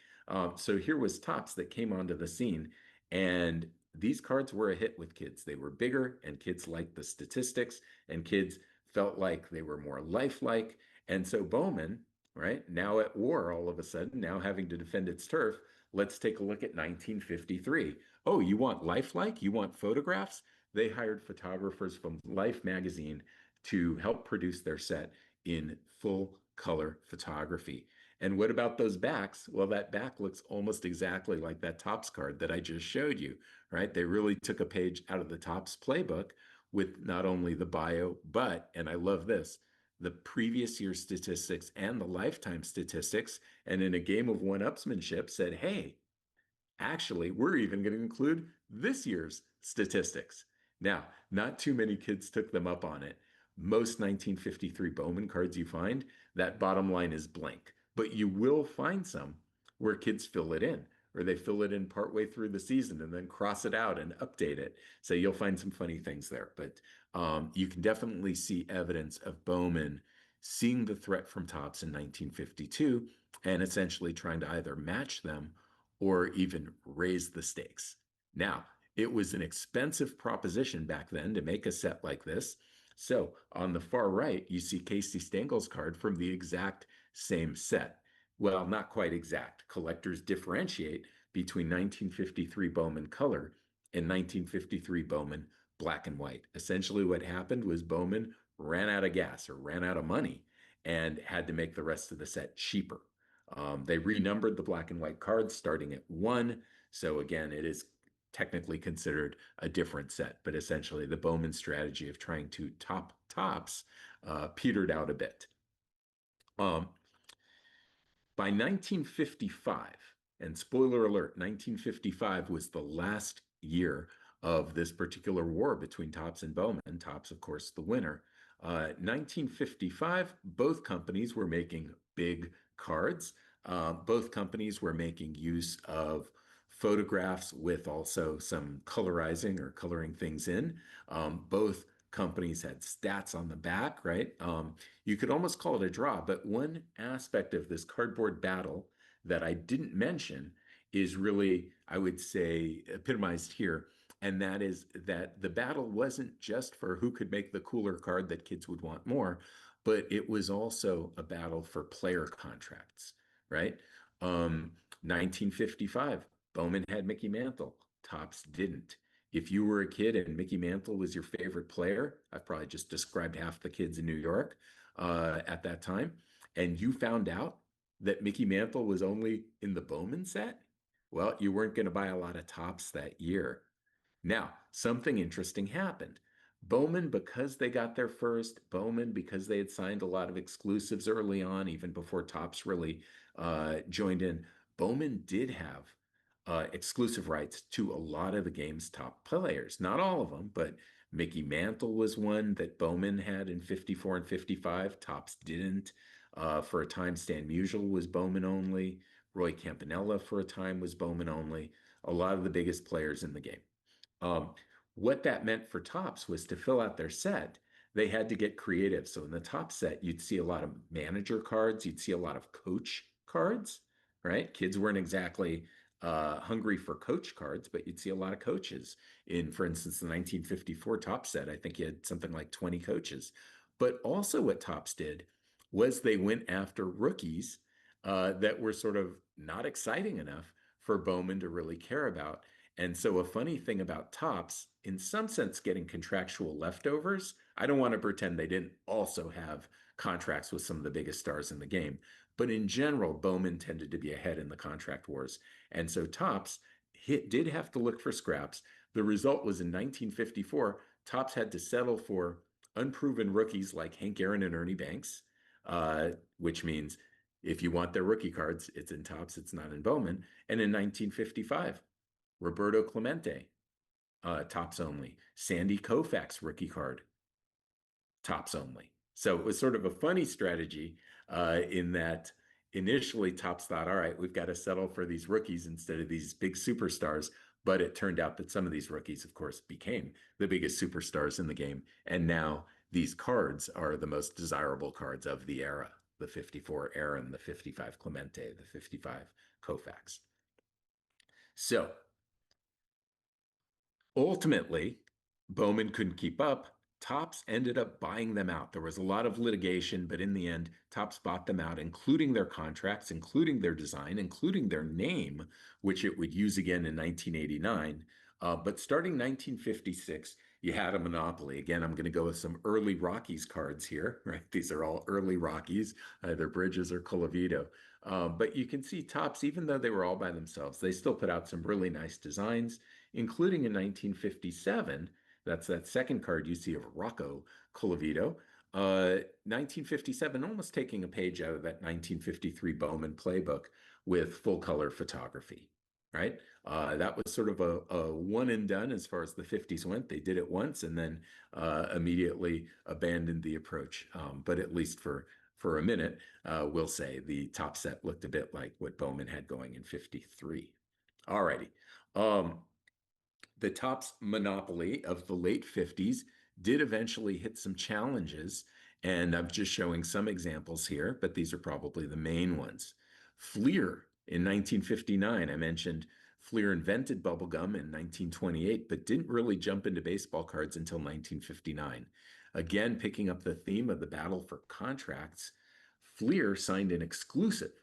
So here was Topps that came onto the scene, and these cards were a hit with kids. They were bigger, and kids liked the statistics, and kids felt like they were more lifelike. And so Bowman, right, now at war all of a sudden, now having to defend its turf, let's take a look at 1953. Oh, you want lifelike? You want photographs? They hired photographers from Life magazine to help produce their set in full color photography. And what about those backs? Well, that back looks almost exactly like that Topps card that I just showed you, right? They really took a page out of the Topps playbook with not only the bio, but, and I love this, the previous year statistics and the lifetime statistics. And in a game of one-upsmanship said, hey, actually, we're even going to include this year's statistics. Now, not too many kids took them up on it. Most 1953 Bowman cards you find, that bottom line is blank, but you will find some where kids fill it in, or they fill it in partway through the season and then cross it out and update it. So you'll find some funny things there, but you can definitely see evidence of Bowman seeing the threat from Topps in 1952 and essentially trying to either match them or even raise the stakes. Now, it was an expensive proposition back then to make a set like this. So on the far right, you see Casey Stengel's card from the exact same set. Well, not quite exact. Collectors differentiate between 1953 Bowman color and 1953 Bowman black and white. Essentially, what happened was Bowman ran out of gas or ran out of money and had to make the rest of the set cheaper. They renumbered the black and white cards starting at 1. So again, it is technically considered a different set, but essentially the Bowman strategy of trying to top Topps petered out a bit. By 1955, and spoiler alert, 1955 was the last year of this particular war between Topps and Bowman. Topps, of course, the winner. 1955, both companies were making big cards. Both companies were making use of photographs with also some colorizing or coloring things in. Both companies had stats on the back, right? You could almost call it a draw, but one aspect of this cardboard battle that I didn't mention is really, I would say, epitomized here. And that is that the battle wasn't just for who could make the cooler card that kids would want more, but it was also a battle for player contracts, right? 1955, Bowman had Mickey Mantle, Topps didn't. If you were a kid and Mickey Mantle was your favorite player, I've probably just described half the kids in New York at that time, and you found out that Mickey Mantle was only in the Bowman set, well, you weren't going to buy a lot of Topps that year. Now, something interesting happened. Bowman, because they got there first, Bowman, because they had signed a lot of exclusives early on, even before Topps really joined in, Bowman did have exclusive rights to a lot of the game's top players. Not all of them, but Mickey Mantle was one that Bowman had in 54 and 55. Topps didn't. For a time, Stan Musial was Bowman only. Roy Campanella for a time was Bowman only. A lot of the biggest players in the game. Um, what that meant for Topps was to fill out their set, they had to get creative. So in the top set, you'd see a lot of manager cards, you'd see a lot of coach cards, right? Kids weren't exactly hungry for coach cards, but you'd see a lot of coaches. In, for instance, the 1954 Topps set, I think you had something like 20 coaches. But also, what Topps did was they went after rookies that were sort of not exciting enough for Bowman to really care about. And so, a funny thing about Topps, in some sense, getting contractual leftovers, I don't want to pretend they didn't also have contracts with some of the biggest stars in the game. But in general, Bowman tended to be ahead in the contract wars. And so Topps did have to look for scraps. The result was in 1954, Topps had to settle for unproven rookies like Hank Aaron and Ernie Banks, which means if you want their rookie cards, it's in Topps, it's not in Bowman. And in 1955, Roberto Clemente, tops only. Sandy Koufax rookie card, tops only. So it was sort of a funny strategy in that initially Topps thought, all right, we've got to settle for these rookies instead of these big superstars. But it turned out that some of these rookies, of course, became the biggest superstars in the game. And now these cards are the most desirable cards of the era: the 54 Aaron, the 55 Clemente, the 55 Koufax. So ultimately, Bowman couldn't keep up. Topps ended up buying them out. There was a lot of litigation, but in the end, Topps bought them out, including their contracts, including their design, including their name, which it would use again in 1989. But starting 1956, you had a monopoly. Again, I'm going to go with some early Rockies cards here, right? These are all early Rockies, either Bridges or Colavito. But you can see Topps, even though they were all by themselves, they still put out some really nice designs, including in 1957. That's that second card you see of Rocco Colavito. 1957, almost taking a page out of that 1953 Bowman playbook with full color photography, right? That was sort of a one and done as far as the 50s went. They did it once and then immediately abandoned the approach. But at least for a minute, we'll say the top set looked a bit like what Bowman had going in 53. All righty. The Topps monopoly of the late 50s did eventually hit some challenges, and I'm just showing some examples here, but these are probably the main ones. Fleer in 1959, I mentioned Fleer invented bubblegum in 1928, but didn't really jump into baseball cards until 1959. Again, picking up the theme of the battle for contracts, Fleer signed an exclusive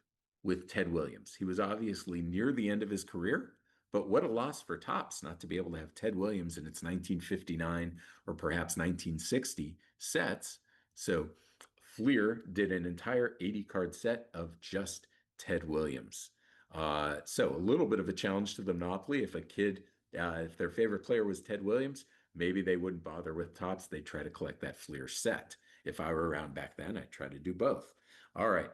with Ted Williams. He was obviously near the end of his career, but what a loss for Topps not to be able to have Ted Williams in its 1959 or perhaps 1960 sets. So Fleer did an entire 80 card set of just Ted Williams. So a little bit of a challenge to the monopoly. If a kid, if their favorite player was Ted Williams, maybe they wouldn't bother with Topps. They'd try to collect that Fleer set. If I were around back then, I'd try to do both. All right.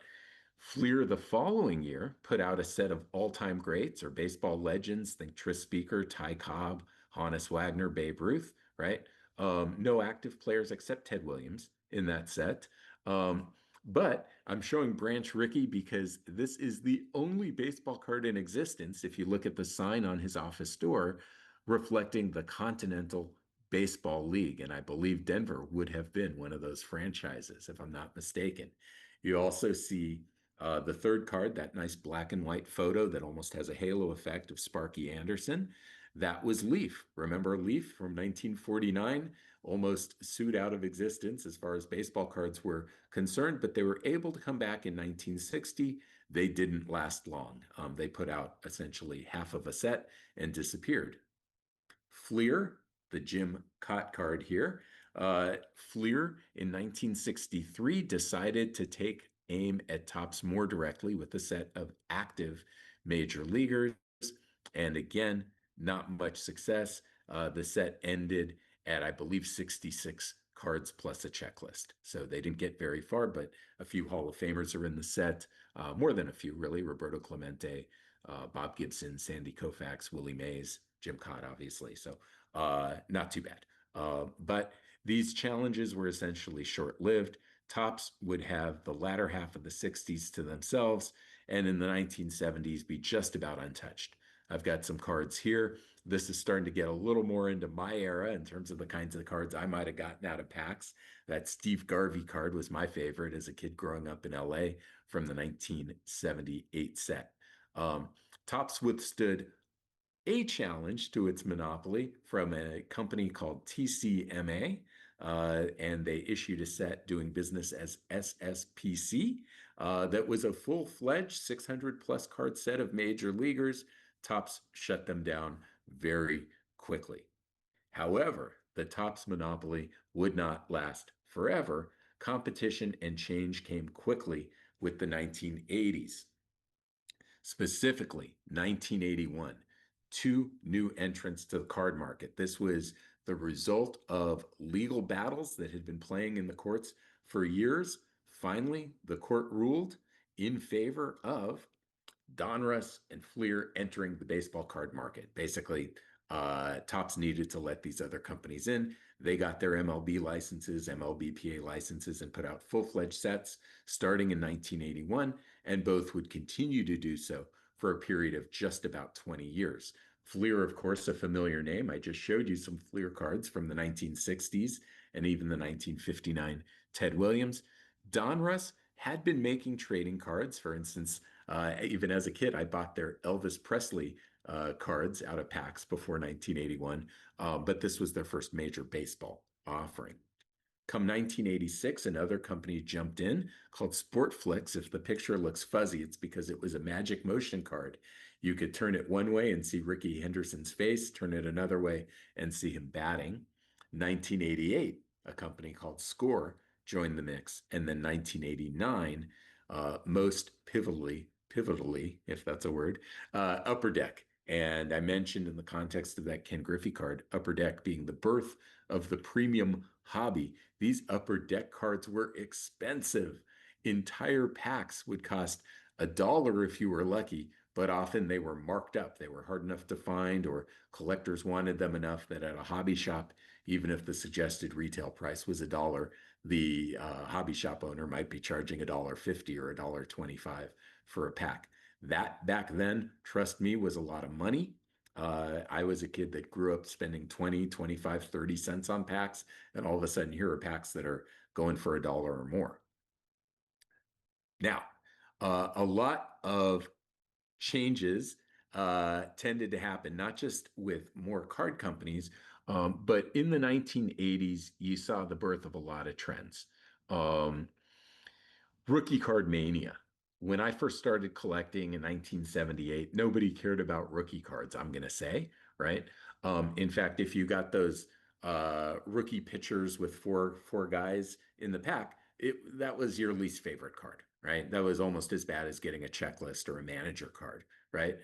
Fleer the following year put out a set of all-time greats or baseball legends. Think Tris Speaker, Ty Cobb, Honus Wagner, Babe Ruth, right? No active players except Ted Williams in that set. But I'm showing Branch Rickey because this is the only baseball card in existence, if you look at the sign on his office door, reflecting the Continental Baseball League. And I believe Denver would have been one of those franchises, if I'm not mistaken. You also see the third card, that nice black and white photo that almost has a halo effect of Sparky Anderson. That was Leaf. Remember Leaf from 1949? Almost sued out of existence as far as baseball cards were concerned, but they were able to come back in 1960. They didn't last long. They put out essentially half of a set and disappeared. Fleer, the Jim Cott card here. Fleer in 1963 decided to take aim at Topps more directly with a set of active major leaguers. And again, not much success. The set ended at, I believe, 66 cards plus a checklist. So they didn't get very far, but a few Hall of Famers are in the set. More than a few, really. Roberto Clemente, Bob Gibson, Sandy Koufax, Willie Mays, Jim Cott, obviously. So not too bad. But these challenges were essentially short-lived. Topps would have the latter half of the 60s to themselves, and in the 1970s be just about untouched. I've got some cards here. This is starting to get a little more into my era in terms of the kinds of cards I might have gotten out of packs. That Steve Garvey card was my favorite as a kid growing up in LA from the 1978 set. Topps withstood a challenge to its monopoly from a company called TCMA, and they issued a set doing business as SSPC that was a full-fledged 600 plus card set of major leaguers. Topps shut them down very quickly. However, the Topps monopoly would not last forever. Competition and change came quickly with the 1980s. Specifically, 1981, two new entrants to the card market. This was the result of legal battles that had been playing in the courts for years. Finally, the court ruled in favor of Donruss and Fleer entering the baseball card market. Basically, Topps needed to let these other companies in. They got their MLB licenses, MLBPA licenses, and put out full-fledged sets starting in 1981, and both would continue to do so for a period of just about 20 years. Fleer, of course, a familiar name. I just showed you some Fleer cards from the 1960s and even the 1959 Ted Williams. Donruss had been making trading cards. For instance, even as a kid, I bought their Elvis Presley cards out of packs before 1981, but this was their first major baseball offering. Come 1986, another company jumped in called Sportflix. If the picture looks fuzzy, it's because it was a magic motion card. You could turn it one way and see Ricky Henderson's face, turn it another way and see him batting. 1988, a company called Score joined the mix. And then 1989, most pivotally, if that's a word, Upper Deck. And I mentioned in the context of that Ken Griffey card, Upper Deck being the birth of the premium hobby. These Upper Deck cards were expensive. Entire packs would cost $1 if you were lucky, but often they were marked up. They were hard enough to find, or collectors wanted them enough that at a hobby shop, even if the suggested retail price was $1, the hobby shop owner might be charging $1.50 or $1.25 for a pack. That back then, trust me, was a lot of money. I was a kid that grew up spending 20, 25, 30 cents on packs, and all of a sudden here are packs that are going for $1 or more. Now, a lot of changes tended to happen, not just with more card companies, but in the 1980s, you saw the birth of a lot of trends. Rookie card mania. When I first started collecting in 1978, nobody cared about rookie cards, I'm going to say, right? In fact, if you got those rookie pitchers with four guys in the pack, that was your least favorite card, right? That was almost as bad as getting a checklist or a manager card, right?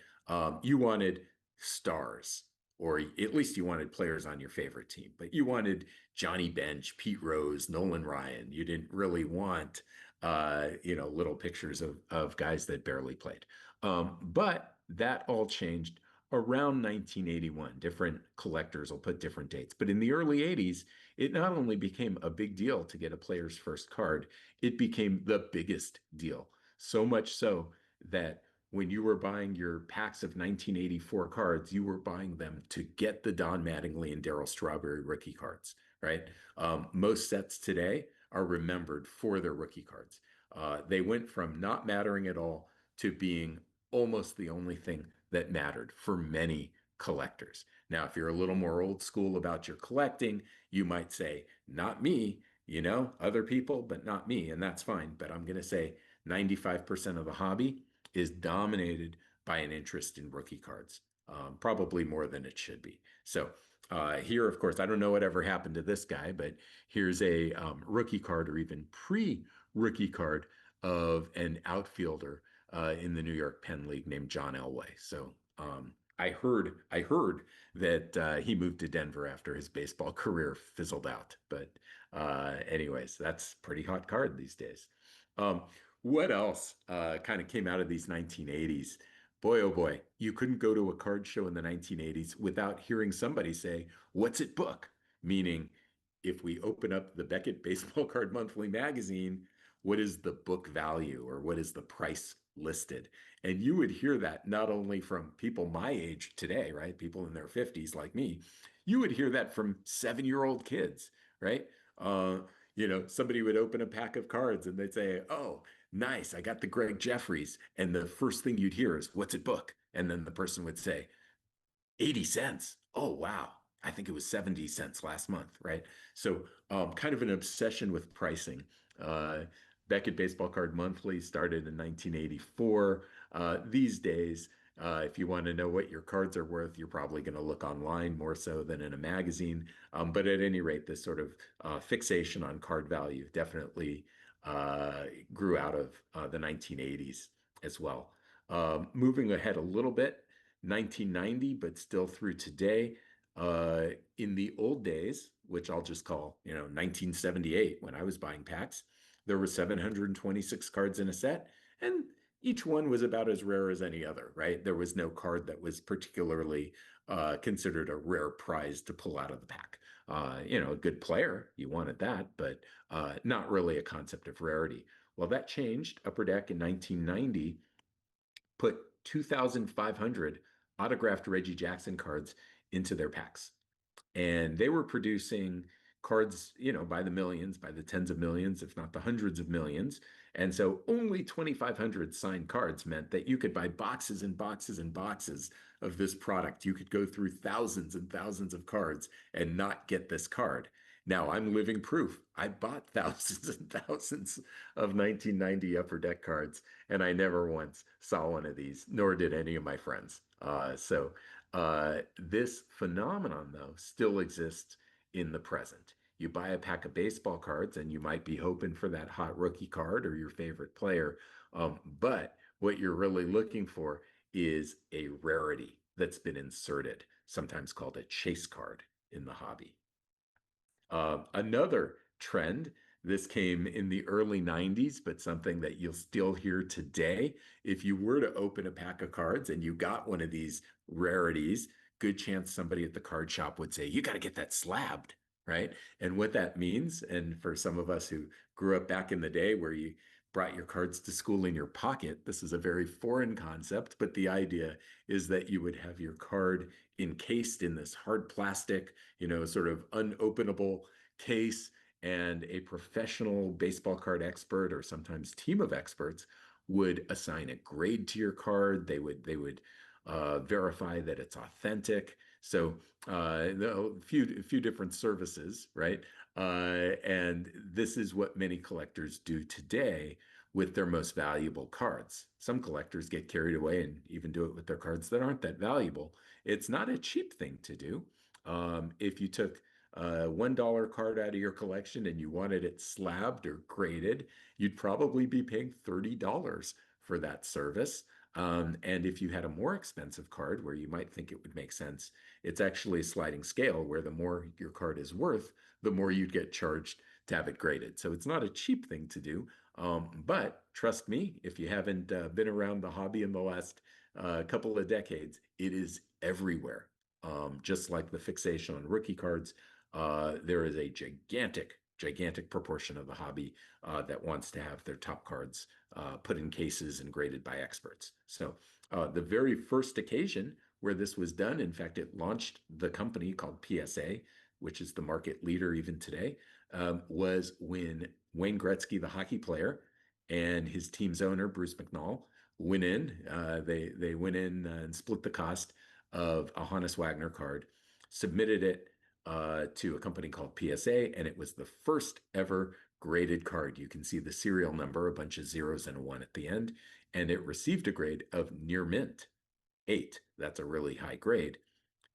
You wanted stars, or at least you wanted players on your favorite team, but you wanted Johnny Bench, Pete Rose, Nolan Ryan. You didn't really want little pictures of guys that barely played. But that all changed around 1981. Different collectors will put different dates. But in the early 80s, it not only became a big deal to get a player's first card, it became the biggest deal. So much so that when you were buying your packs of 1984 cards, you were buying them to get the Don Mattingly and Darryl Strawberry rookie cards, right? Most sets today are remembered for their rookie cards. They went from not mattering at all to being almost the only thing that mattered for many collectors. Now, if you're a little more old school about your collecting, you might say, not me, other people, but not me. And that's fine. But I'm going to say 95% of the hobby is dominated by an interest in rookie cards, probably more than it should be. So here, of course, I don't know whatever happened to this guy, but here's a rookie card or even pre-rookie card of an outfielder in the New York Penn League named John Elway. So I heard that he moved to Denver after his baseball career fizzled out. But anyways, that's pretty hot card these days. What else kind of came out of these 1980s? Boy, oh boy, you couldn't go to a card show in the 1980s without hearing somebody say, "What's it book?" Meaning, if we open up the Beckett Baseball Card Monthly magazine, what is the book value or what is the price listed? And you would hear that not only from people my age today, right? People in their 50s like me. You would hear that from 7-year-old kids, right? Somebody would open a pack of cards and they'd say, "Oh, nice, I got the Greg Jeffries." And the first thing you'd hear is, "What's it book?" And then the person would say, 80 cents. Oh, wow. I think it was 70 cents last month, right? So kind of an obsession with pricing. Beckett Baseball Card Monthly started in 1984. These days, if you want to know what your cards are worth, you're probably going to look online more so than in a magazine. But at any rate, this sort of fixation on card value definitely grew out of the 1980s as well. Moving ahead a little bit, 1990, but still through today. In the old days, which I'll just call, 1978, when I was buying packs, there were 726 cards in a set, and each one was about as rare as any other, right? There was no card that was particularly considered a rare prize to pull out of the pack. A good player, you wanted that, but not really a concept of rarity. Well, that changed. Upper Deck in 1990 put 2,500 autographed Reggie Jackson cards into their packs. And they were producing cards, by the millions, by the tens of millions, if not the hundreds of millions. And so only 2,500 signed cards meant that you could buy boxes and boxes and boxes of this product. You could go through thousands and thousands of cards and not get this card. Now I'm living proof. I bought thousands and thousands of 1990 Upper Deck cards, and I never once saw one of these, nor did any of my friends. This phenomenon, though, still exists in the present. You buy a pack of baseball cards, and you might be hoping for that hot rookie card or your favorite player. But what you're really looking for is a rarity that's been inserted, sometimes called a chase card in the hobby. Another trend, this came in the early 90s, but something that you'll still hear today. If you were to open a pack of cards and you got one of these rarities, good chance somebody at the card shop would say, you got to get that slabbed, right? And what that means, and for some of us who grew up back in the day where you brought your cards to school in your pocket, this is a very foreign concept, but the idea is that you would have your card encased in this hard plastic, sort of unopenable case, and a professional baseball card expert or sometimes team of experts would assign a grade to your card. They would verify that it's authentic. So a few different services, right? And this is what many collectors do today with their most valuable cards. Some collectors get carried away and even do it with their cards that aren't that valuable. It's not a cheap thing to do. If you took a $1 card out of your collection and you wanted it slabbed or graded, you'd probably be paying $30 for that service. And if you had a more expensive card where you might think it would make sense, it's actually a sliding scale where the more your card is worth, the more you'd get charged to have it graded. So it's not a cheap thing to do. But trust me, if you haven't been around the hobby in the last couple of decades, it is everywhere. Just like the fixation on rookie cards, there is a gigantic proportion of the hobby that wants to have their top cards put in cases and graded by experts. So the very first occasion where this was done, in fact, it launched the company called PSA, which is the market leader even today, was when Wayne Gretzky, the hockey player, and his team's owner, Bruce McNall, went in. They went in and split the cost of a Hannes Wagner card, submitted it to a company called PSA, and it was the first ever graded card. You can see the serial number, a bunch of zeros and a one at the end, and it received a grade of near mint, 8. That's a really high grade.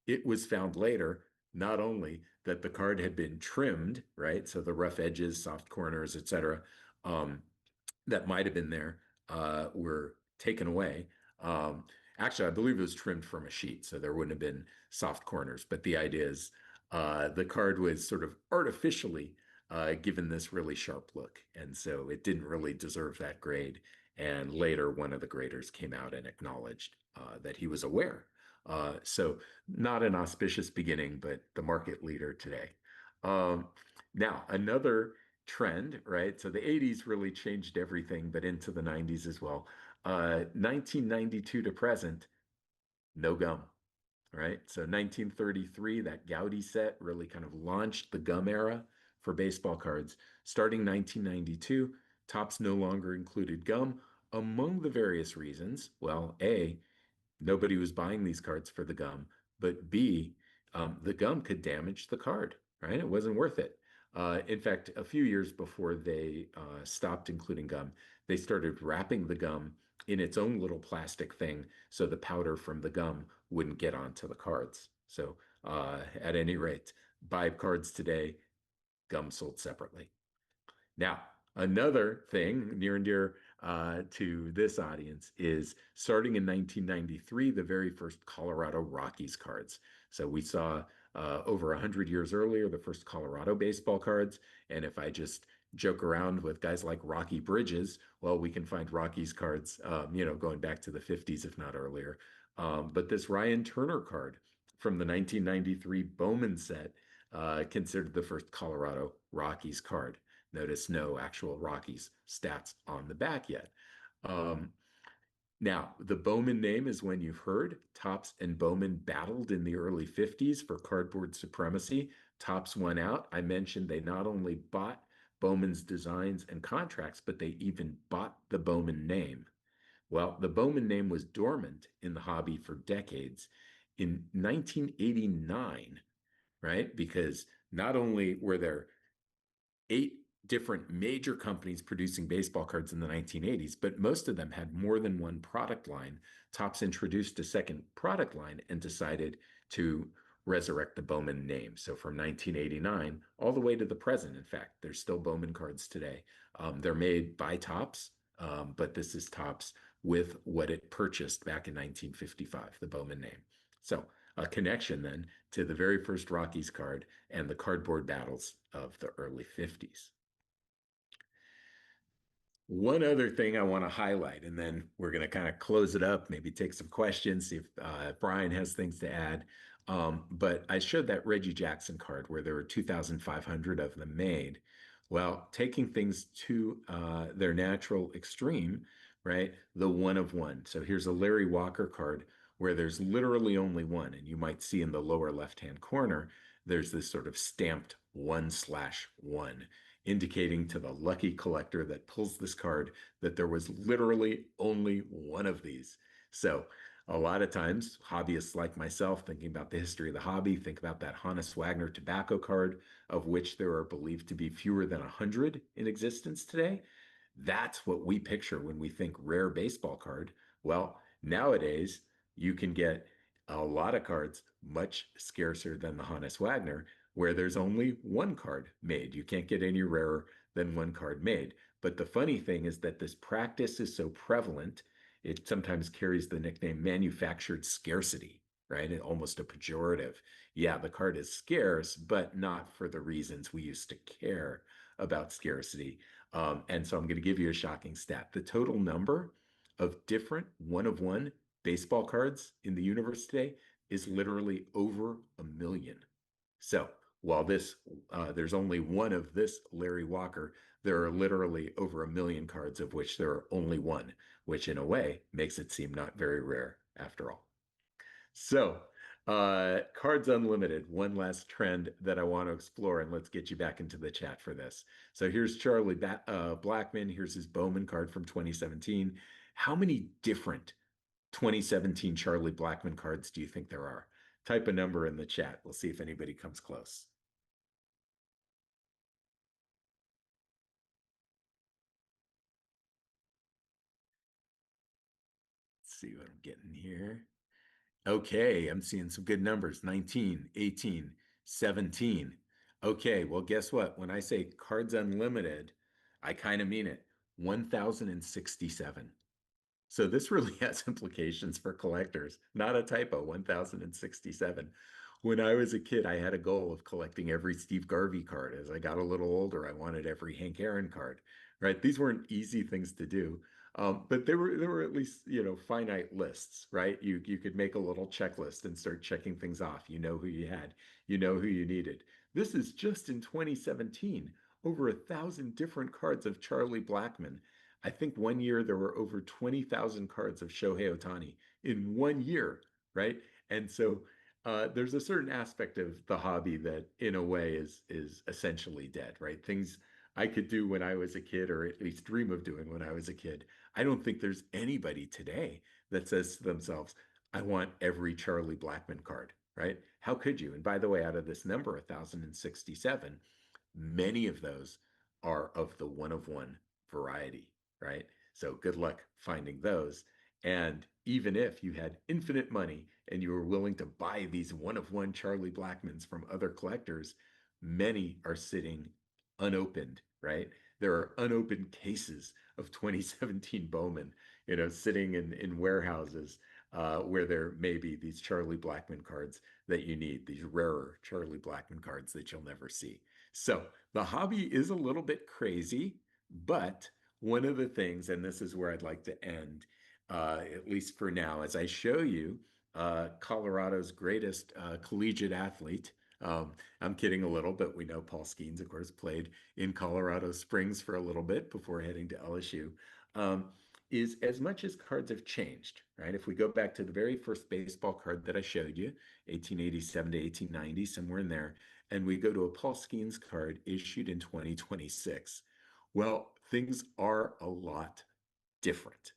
It was found later not only that the card had been trimmed, right? So the rough edges, soft corners, etc., that might have been there were taken away. Actually, I believe it was trimmed from a sheet, so there wouldn't have been soft corners. But the idea is the card was sort of artificially given this really sharp look. And so it didn't really deserve that grade. And later, one of the graders came out and acknowledged that he was aware. So not an auspicious beginning, but the market leader today. Now, another trend, right? So the 80s really changed everything, but into the 90s as well. 1992 to present, no gum, right? So 1933, that Gaudi set really kind of launched the gum era for baseball cards. Starting 1992, Topps no longer included gum among the various reasons. Well, A, nobody was buying these cards for the gum, but B, the gum could damage the card, right? It wasn't worth it. In fact, a few years before they stopped including gum, they started wrapping the gum in its own little plastic thing so the powder from the gum wouldn't get onto the cards. So at any rate, buy cards today, gum sold separately. Now, another thing near and dear to this audience is starting in 1993, the very first Colorado Rockies cards. So we saw over 100 years earlier, the first Colorado baseball cards. And if I just joke around with guys like Rocky Bridges. Well, we can find Rocky's cards, going back to the 50s, if not earlier. But this Ryan Turner card from the 1993 Bowman set, considered the first Colorado Rockies card. Notice no actual Rockies stats on the back yet. Um, Now, the Bowman name is one you've heard. Topps and Bowman battled in the early 50s for cardboard supremacy. Topps won out. I mentioned they not only bought Bowman's designs and contracts, but they even bought the Bowman name. Well, the Bowman name was dormant in the hobby for decades. In 1989, right? Because not only were there 8 different major companies producing baseball cards in the 1980s, but most of them had more than one product line. Topps introduced a second product line and decided to resurrect the Bowman name. So from 1989 all the way to the present, in fact, there's still Bowman cards today. They're made by Topps, but this is Topps with what it purchased back in 1955, the Bowman name. So a connection then to the very first Rockies card and the cardboard battles of the early 50s. One other thing I want to highlight, and then we're going to kind of close it up, maybe take some questions, see if Brian has things to add. But I showed that Reggie Jackson card where there were 2,500 of them made. Well, taking things to their natural extreme, right? The one of one. So here's a Larry Walker card where there's literally only one. And you might see in the lower left-hand corner, there's this sort of stamped 1/1, indicating to the lucky collector that pulls this card that there was literally only one of these. So a lot of times, hobbyists like myself, thinking about the history of the hobby, think about that Hannes Wagner tobacco card, of which there are believed to be fewer than 100 in existence today. That's what we picture when we think rare baseball card. Well, nowadays, you can get a lot of cards much scarcer than the Hannes Wagner, where there's only one card made. You can't get any rarer than one card made. But the funny thing is that this practice is so prevalent, it sometimes carries the nickname manufactured scarcity, right? And almost a pejorative. Yeah, the card is scarce, but not for the reasons we used to care about scarcity. And so I'm going to give you a shocking stat. The total number of different one of one baseball cards in the universe today is literally over 1 million. So while there's only one of this Larry Walker, there are literally over 1 million cards of which there are only one, which in a way makes it seem not very rare after all. So Cards Unlimited, one last trend that I want to explore, and let's get you back into the chat for this. So here's Charlie Blackmon. Here's his Bowman card from 2017. How many different 2017 Charlie Blackmon cards do you think there are? Type a number in the chat. We'll see if anybody comes close. Let's see what I'm getting here. Okay, I'm seeing some good numbers. 19, 18, 17. Okay, well, guess what? When I say Cards Unlimited, I kind of mean it. 1,067. So this really has implications for collectors. Not a typo, 1,067. When I was a kid, I had a goal of collecting every Steve Garvey card. As I got a little older, I wanted every Hank Aaron card, right? These weren't easy things to do. But there were at least, finite lists, right? You could make a little checklist and start checking things off. You know who you had, you know who you needed. This is just in 2017, over 1,000 different cards of Charlie Blackmon. I think one year there were over 20,000 cards of Shohei Ohtani in one year, right? And so there's a certain aspect of the hobby that, in a way, is essentially dead, right? Things I could do when I was a kid, or at least dream of doing when I was a kid. I don't think there's anybody today that says to themselves, "I want every Charlie Blackmon card," right? How could you? And by the way, out of this number, 1,067, many of those are of the one of one variety, right? So good luck finding those. And even if you had infinite money and you were willing to buy these one of one Charlie Blackmons from other collectors, many are sitting unopened, right? There are unopened cases of 2017 Bowman, sitting in warehouses where there may be these Charlie Blackmon cards that you need, these rarer Charlie Blackmon cards that you'll never see. So The hobby is a little bit crazy, but one of the things, and this is where I'd like to end, at least for now, as I show you Colorado's greatest collegiate athlete. Um, I'm kidding a little, but we know Paul Skeens, of course, played in Colorado Springs for a little bit before heading to LSU. Um, is as much as cards have changed, right? If we go back to the very first baseball card that I showed you, 1887 to 1890, somewhere in there, and we go to a Paul Skeens card issued in 2026. Well, things are a lot different.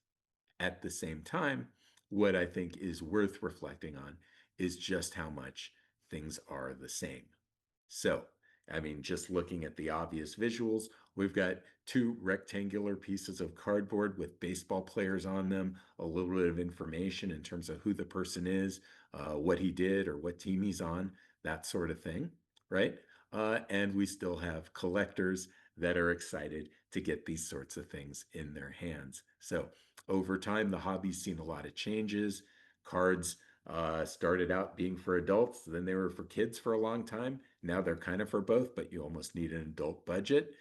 At the same time, what I think is worth reflecting on is just how much things are the same. So, I mean, just looking at the obvious visuals, we've got two rectangular pieces of cardboard with baseball players on them, a little bit of information in terms of who the person is, what he did, or what team he's on, that sort of thing, right? And we still have collectors that are excited to get these sorts of things in their hands. So, over time, the hobby's seen a lot of changes. Cards started out being for adults, then they were for kids for a long time. Now they're kind of for both, but you almost need an adult budget.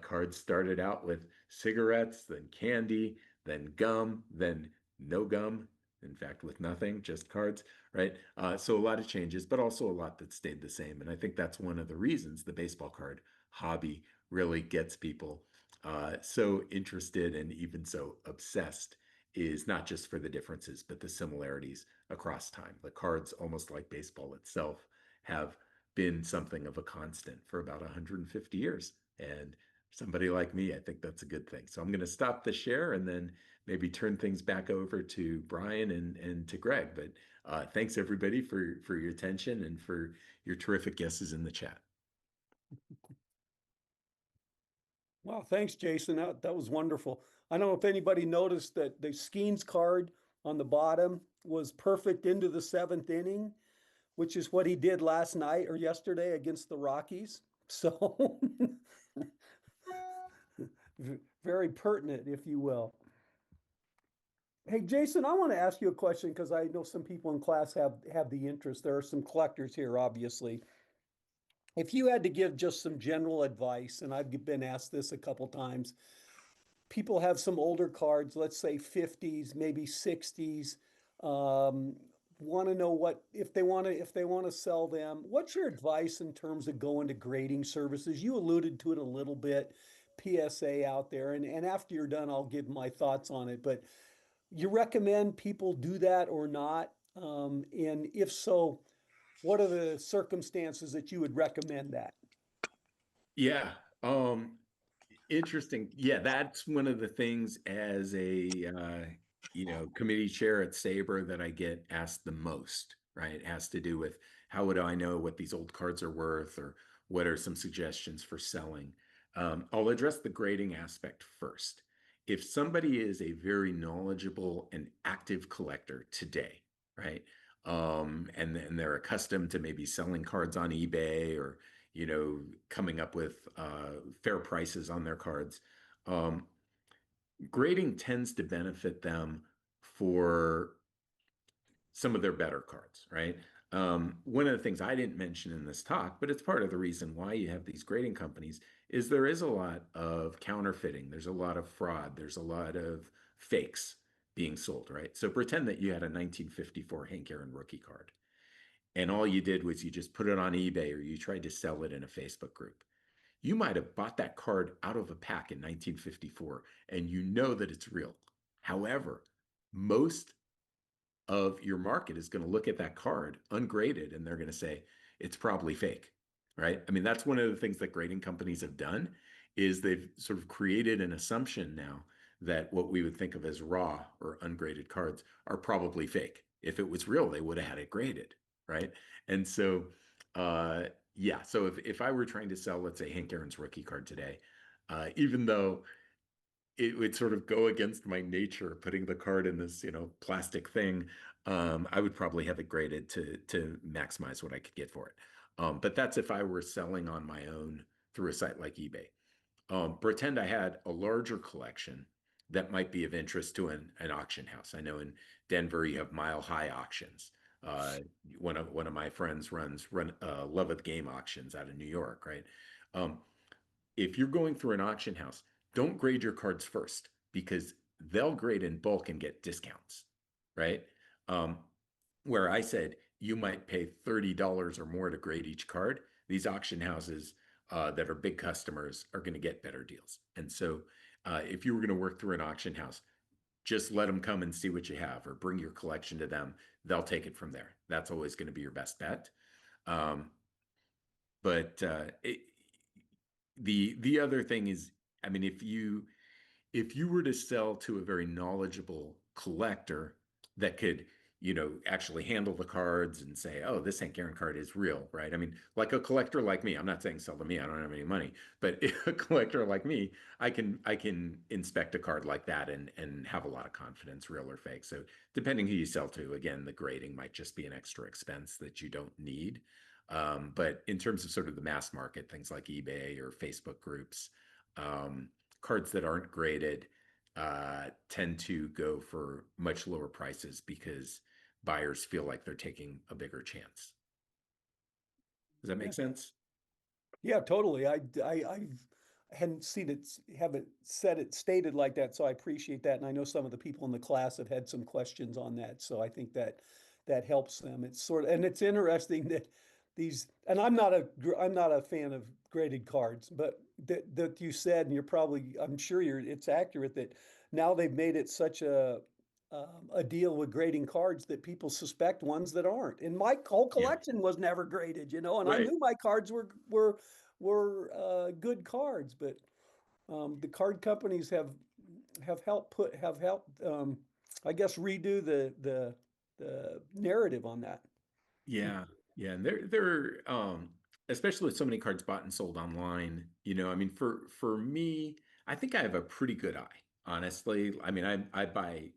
Cards started out with cigarettes, then candy, then gum, then no gum. In fact, with nothing, just cards, right? So a lot of changes, but also a lot that stayed the same. And I think that's one of the reasons the baseball card hobby really gets people so interested and even so obsessed is not just for the differences, but the similarities across time. The cards, almost like baseball itself, have been something of a constant for about 150 years. And somebody like me, I think that's a good thing. So I'm going to stop the share and then maybe turn things back over to Brian and to Greg. But thanks everybody for your attention and for your terrific guesses in the chat. Well, thanks, Jason. That was wonderful. I don't know if anybody noticed that the Skeens card on the bottom was perfect into the seventh inning, which is what he did last night or yesterday against the Rockies. So very pertinent, if you will. Hey, Jason, I want to ask you a question because I know some people in class have the interest. There are some collectors here, obviously. If you had to give just some general advice, and I've been asked this a couple times, people have some older cards, let's say 50s, maybe 60s, want to know what if they want to sell them. What's your advice in terms of going to grading services? You alluded to it a little bit, PSA out there, and after you're done, I'll give my thoughts on it. But you recommend people do that or not? And if so, what are the circumstances that you would recommend that? Yeah. Um, Interesting. Yeah, that's one of the things as a committee chair at Sabre that I get asked the most, right? It has to do with how would I know what these old cards are worth or what are some suggestions for selling. I'll address the grading aspect first. If somebody is a very knowledgeable and active collector today, right? And they're accustomed to maybe selling cards on eBay or coming up with fair prices on their cards. Um, Grading tends to benefit them for some of their better cards, right? One of the things I didn't mention in this talk, but it's part of the reason why you have these grading companies, is there is a lot of counterfeiting. There's a lot of fraud. There's a lot of fakes being sold, right? So pretend that you had a 1954 Hank Aaron rookie card and all you did was you just put it on eBay or you tried to sell it in a Facebook group. You might have bought that card out of a pack in 1954 and you know that it's real. However, most of your market is going to look at that card ungraded and they're going to say it's probably fake, right? I mean, that's one of the things that grading companies have done is they've sort of created an assumption now that what we would think of as raw or ungraded cards are probably fake. If it was real, they would have had it graded, right? And so, uh, yeah. So if I were trying to sell, let's say Hank Aaron's rookie card today, even though it would sort of go against my nature putting the card in this plastic thing, I would probably have it graded to maximize what I could get for it. But that's if I were selling on my own through a site like eBay. Pretend I had a larger collection that might be of interest to an auction house. I know in Denver you have Mile High auctions. uh, one of my friends run Love of the Game auctions out of New York, right? um, if you're going through an auction house, don't grade your cards first because they'll grade in bulk and get discounts, right? Um, where I said you might pay $30 or more to grade each card, these auction houses that are big customers are going to get better deals. And so if you were going to work through an auction house, just let them come and see what you have or bring your collection to them. They'll take it from there. That's always going to be your best bet. Um, but the other thing is, I mean, if you were to sell to a very knowledgeable collector that could, actually handle the cards and say, oh, this Hank Aaron card is real, right? I mean, like a collector like me, I'm not saying sell to me, I don't have any money, but a collector like me, I can inspect a card like that and have a lot of confidence, real or fake. So depending who you sell to, again, the grading might just be an extra expense that you don't need. But in terms of sort of the mass market, things like eBay or Facebook groups, um, cards that aren't graded tend to go for much lower prices because buyers feel like they're taking a bigger chance. Does that Yeah. make sense? Yeah, totally. I hadn't seen it, haven't said it stated like that, so I appreciate that. And I know some of the people in the class have had some questions on that, so I think that that helps them. It's sort of, and it's interesting that these, and I'm not a fan of graded cards, but that you said, and you're probably, I'm sure it's accurate that now they've made it such a deal with grading cards that people suspect ones that aren't. And my whole Yeah. collection was never graded, and I Right. knew my cards were good cards, but the card companies have helped I guess redo the narrative on that. Yeah. Yeah. And they're especially with so many cards bought and sold online, I mean, for me, I think I have a pretty good eye, honestly. I mean, I buy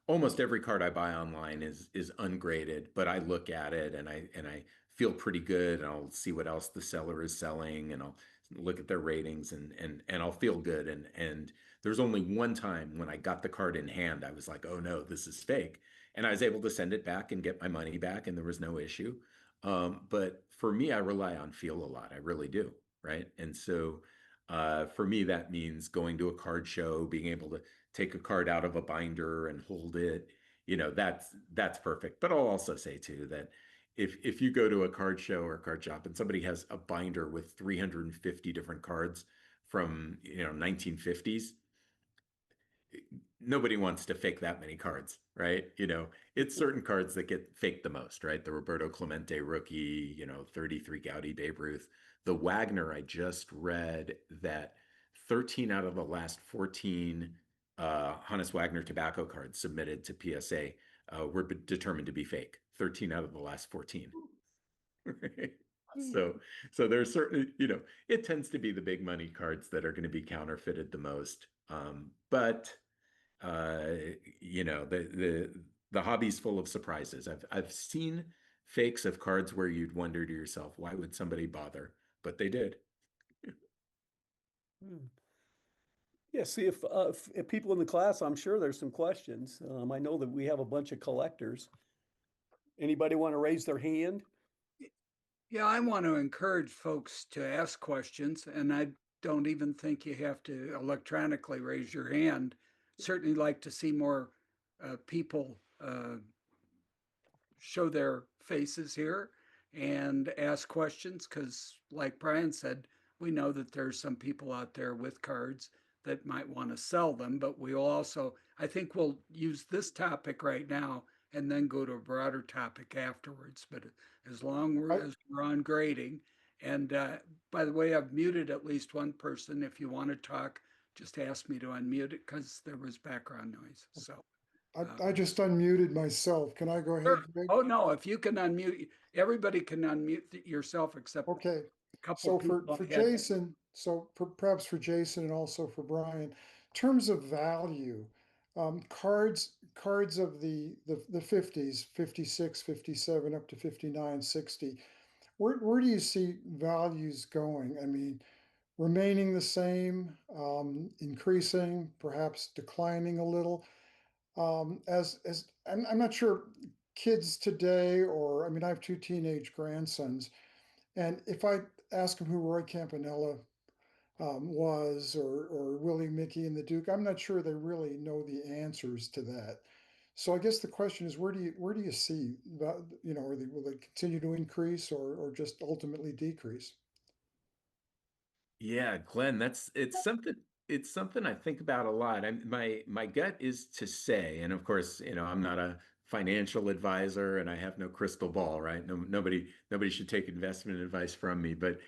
almost every card I buy online is ungraded, but I look at it and I feel pretty good, and I'll see what else the seller is selling, and I'll look at their ratings, and I'll feel good. And there's only one time when I got the card in hand, I was like, oh no, this is fake, and I was able to send it back and get my money back, and there was no issue. But for me, I rely on feel a lot. I really do, right? And so for me, that means going to a card show, being able to take a card out of a binder and hold it. That's perfect. But I'll also say too that if you go to a card show or a card shop and somebody has a binder with 350 different cards from 1950s, nobody wants to fake that many cards, right? It's certain cards that get faked the most, right? The Roberto Clemente rookie, 33 Gaudy Babe Ruth. The Wagner, I just read that 13 out of the last 14 Hannes Wagner tobacco cards submitted to PSA were determined to be fake. 13 out of the last 14. Right? So, so there's certainly, it tends to be the big money cards that are going to be counterfeited the most. But uh, the hobby's full of surprises. I've seen fakes of cards where you'd wonder to yourself, why would somebody bother? But they did. Hmm. Yeah, see if people in the class, I'm sure there's some questions. I know that we have a bunch of collectors. Anybody want to raise their hand? Yeah, I want to encourage folks to ask questions, and I don't even think you have to electronically raise your hand. Certainly like to see more people show their faces here and ask questions because, like Brian said, we know that there's some people out there with cards that might want to sell them, but we'll also, I think we'll use this topic right now and then go to a broader topic afterwards. But as long I, as we're on grading, and by the way, I've muted at least one person. If you want to talk, just ask me to unmute it because there was background noise. So. I just unmuted myself. Can I go Sure. ahead, Greg? Oh, no, if you can unmute, everybody can unmute yourself except Okay. a couple So for people had. Jason, perhaps for Jason and also for Brian, in terms of value, cards of the 50s, 56, 57, up to 59, 60. Where do you see values going? I mean, remaining the same, increasing, perhaps declining a little? As I'm not sure kids today, or I mean, I have two teenage grandsons, and if I ask them who Roy Campanella was, or Willie, Mickey, and the Duke. I'm not sure they really know the answers to that. So I guess the question is, where do you see that, will they continue to increase or just ultimately decrease? Yeah, Glenn, it's something I think about a lot. My gut is to say, and of course, I'm not a financial advisor and I have no crystal ball, right? No, nobody should take investment advice from me, but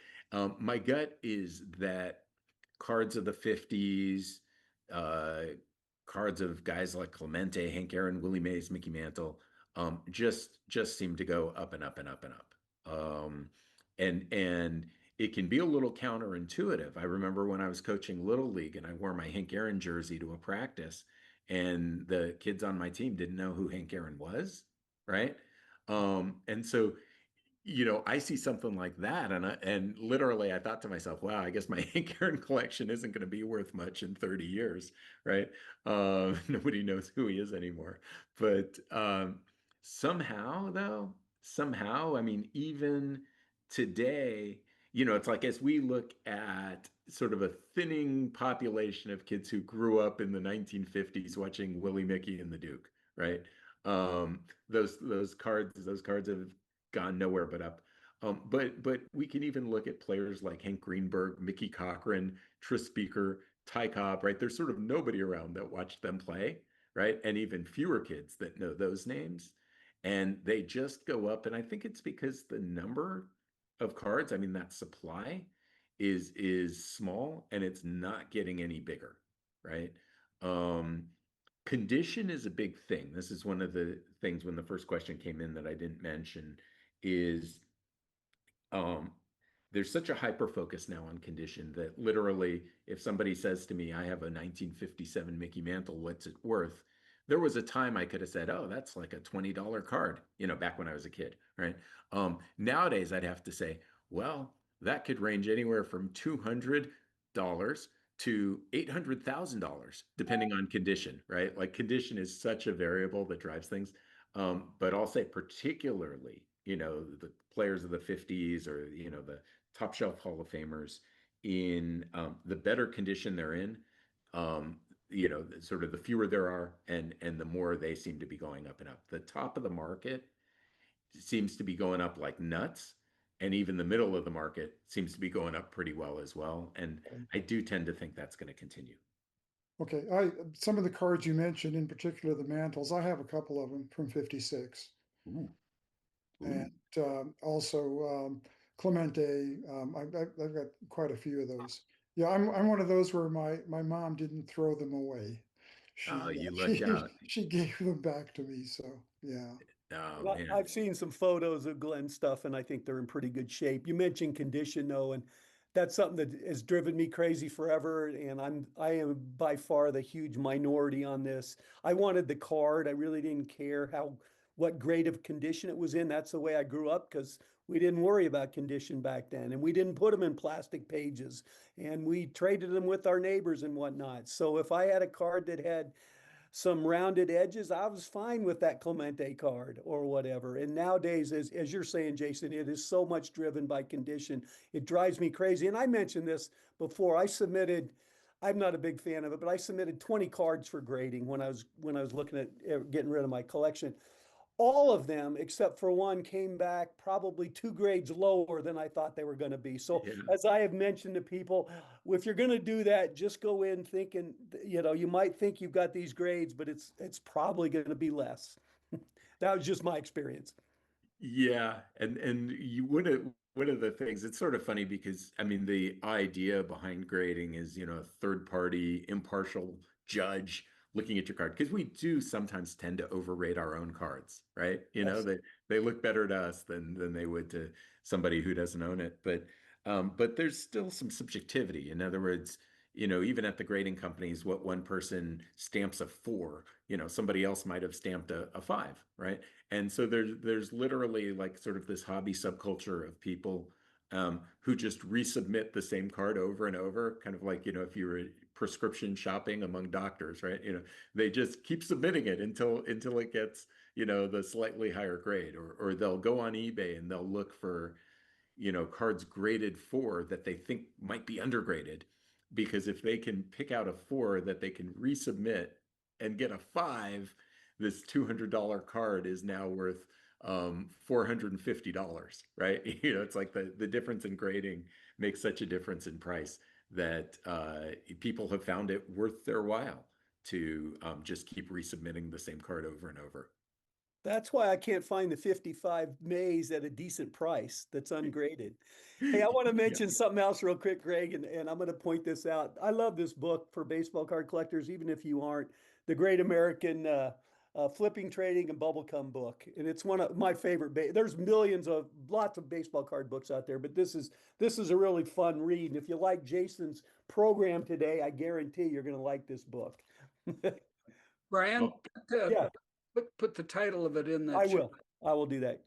my gut is that cards of the 50s, uh, cards of guys like Clemente, Hank Aaron, Willie Mays, Mickey Mantle, just seem to go up and up and up and up. And it can be a little counterintuitive. I remember when I was coaching Little League and I wore my Hank Aaron jersey to a practice, and the kids on my team didn't know who Hank Aaron was, right? And so I see something like that, and literally I thought to myself, wow, I guess my Hank Aaron collection isn't going to be worth much in 30 years, right? Nobody knows who he is anymore. But somehow, though, somehow, I mean, even today, it's like as we look at sort of a thinning population of kids who grew up in the 1950s watching Willie Mickey and the Duke, right? Those cards have gone nowhere but up. But we can even look at players like Hank Greenberg, Mickey Cochran, Tris Speaker, Ty Cobb, right? There's sort of nobody around that watched them play, right? And even fewer kids that know those names. And they just go up. And I think it's because the number of cards, I mean, that supply is small and it's not getting any bigger, right? Um, Condition is a big thing. This is one of the things when the first question came in that I didn't mention is um, there's such a hyper focus now on condition that literally, if somebody says to me, I have a 1957 Mickey Mantle, what's it worth? There was a time I could have said, oh, that's like a $20 card, back when I was a kid, right? Nowadays, I'd have to say, well, that could range anywhere from $200 to $800,000, depending on condition, right? Like condition is such a variable that drives things. But I'll say particularly, the players of the 50s or, the top shelf Hall of Famers in the better condition they're in, sort of the fewer there are and the more they seem to be going up and up. The top of the market seems to be going up like nuts. And even the middle of the market seems to be going up pretty well as well. And I do tend to think that's going to continue. Okay, some of the cards you mentioned, in particular the mantles, I have a couple of them from '56, Ooh, and ooh. also Clemente. I've got quite a few of those. Yeah, I'm one of those where my mom didn't throw them away. Oh, She you lucked she out. she gave them back to me. So yeah. Oh, Well, man. I've seen some photos of Glenn's stuff, and I think they're in pretty good shape. You mentioned condition, though, and that's something that has driven me crazy forever. And I am by far the huge minority on this. I wanted the card. I really didn't care what grade of condition it was in. That's the way I grew up because we didn't worry about condition back then, and we didn't put them in plastic pages, and we traded them with our neighbors and whatnot. So if I had a card that had some rounded edges, I was fine with that Clemente card or whatever. And nowadays, as you're saying, Jason, it is so much driven by condition. It drives me crazy. And I mentioned this before. I'm not a big fan of it, but I submitted 20 cards for grading when I was looking at getting rid of my collection. All of them, except for one, came back probably 2 grades lower than I thought they were going to be. So, Yeah. as I have mentioned to people, if you're going to do that, just go in thinking, you might think you've got these grades, but it's probably going to be less. That was just my experience. Yeah, and you one of the things, it's sort of funny because I mean the idea behind grading is, a third party impartial judge looking at your card because we do sometimes tend to overrate our own cards, right? Yes. They look better to us than they would to somebody who doesn't own it. But there's still some subjectivity. In other words, even at the grading companies, what one person stamps a 4, somebody else might have stamped a 5, right? And so there's literally like sort of this hobby subculture of people who just resubmit the same card over and over, kind of like, if you were prescription shopping among doctors, right? They just keep submitting it until it gets, the slightly higher grade, or they'll go on eBay and they'll look for, cards graded 4 that they think might be undergraded. because if they can pick out a 4 that they can resubmit and get a 5, this $200 card is now worth $450, right? It's like the difference in grading makes such a difference in price that people have found it worth their while to just keep resubmitting the same card over and over. That's why I can't find the 55 Mays at a decent price that's ungraded. Hey, I want to Yeah. mention something else real quick, Greg, and I'm going to point this out. I love this book for baseball card collectors, even if you aren't. The Great American Flipping, Trading, and Bubblegum book, and it's one of my favorite. There's lots of baseball card books out there, but this is a really fun read. And if you like Jason's program today, I guarantee you're going to like this book. Brian, Well, Yeah, put the title of it in the I chat. will. I will do that.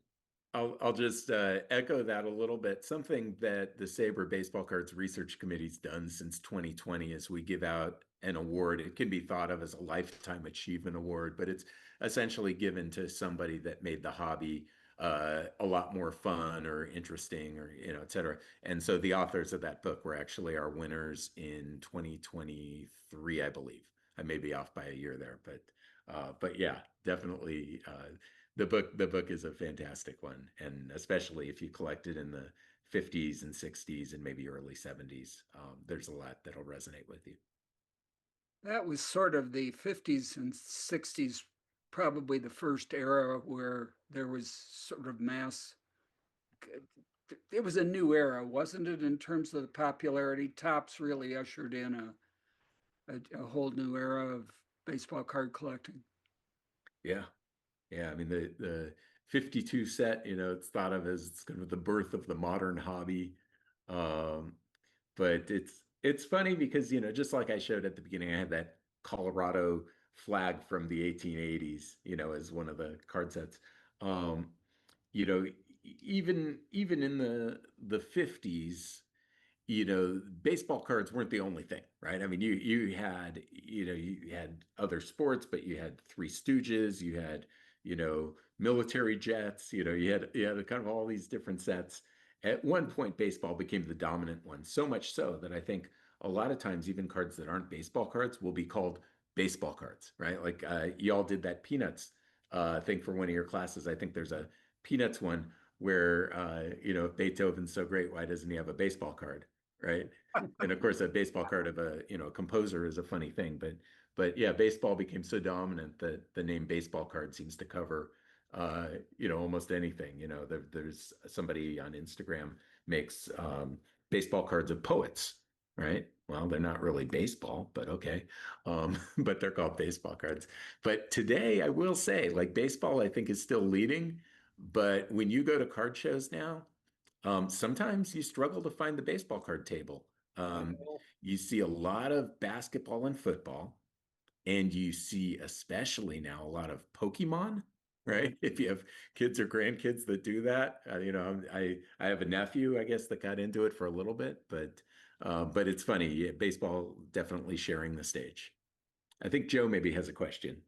I'll just echo that a little bit. Something that the Sabre Baseball Cards Research Committee's done since 2020 is we give out an award. It can be thought of as a lifetime achievement award, but it's essentially given to somebody that made the hobby a lot more fun or interesting, or et cetera. And so the authors of that book were actually our winners in 2023, I believe. I may be off by a year there, but yeah, definitely. The book is a fantastic one, and especially if you collect it in the 50s and 60s and maybe early 70s, there's a lot that'll resonate with you. That was sort of the 50s and 60s, probably the first era where there was sort of mass. It was a new era, wasn't it, in terms of the popularity? Topps really ushered in a whole new era of baseball card collecting. Yeah, yeah. I mean, the 52 set, it's thought of as it's kind of the birth of the modern hobby. Um, but it's funny because, just like I showed at the beginning, I had that Colorado flag from the 1880s, as one of the card sets. Um, you know, even in the 50s, baseball cards weren't the only thing, right? I mean, you had other sports, but you had Three Stooges, you had, military jets, you had kind of all these different sets. At one point, baseball became the dominant one, so much so that I think a lot of times even cards that aren't baseball cards will be called baseball cards, right? Like y'all did that Peanuts thing for one of your classes. I think there's a Peanuts one where if Beethoven's so great, why doesn't he have a baseball card? Right? And of course, a baseball card of a composer is a funny thing, but yeah, baseball became so dominant that the name baseball card seems to cover almost anything. There's somebody on Instagram makes baseball cards of poets, right? Well, they're not really baseball, but okay. But they're called baseball cards. But today, I will say, like baseball, I think is still leading. But when you go to card shows now, sometimes you struggle to find the baseball card table. I Um, know. you see a lot of basketball and football, and you see especially now a lot of Pokemon, right? If you have kids or grandkids that do that, I have a nephew, I guess, that got into it for a little bit, but it's funny. Yeah, baseball definitely sharing the stage. I think Joe maybe has a question.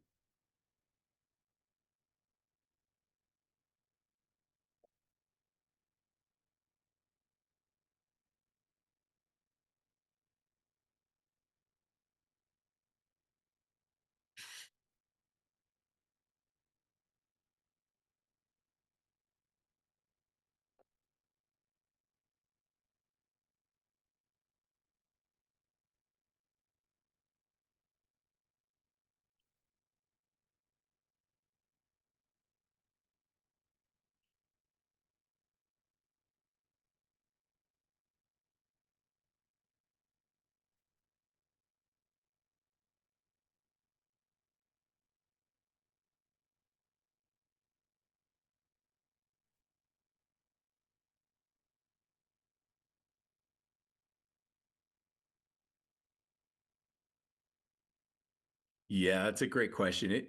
Yeah, that's a great question.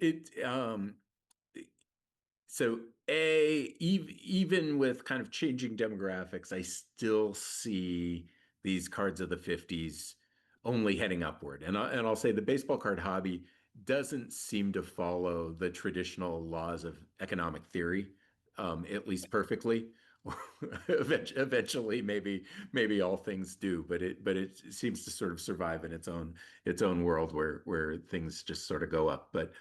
So even with kind of changing demographics, I still see these cards of the 50s only heading upward. And I'll say the baseball card hobby doesn't seem to follow the traditional laws of economic theory, at least perfectly. Eventually, maybe all things do, but it seems to sort of survive in its own world where things just sort of go up. But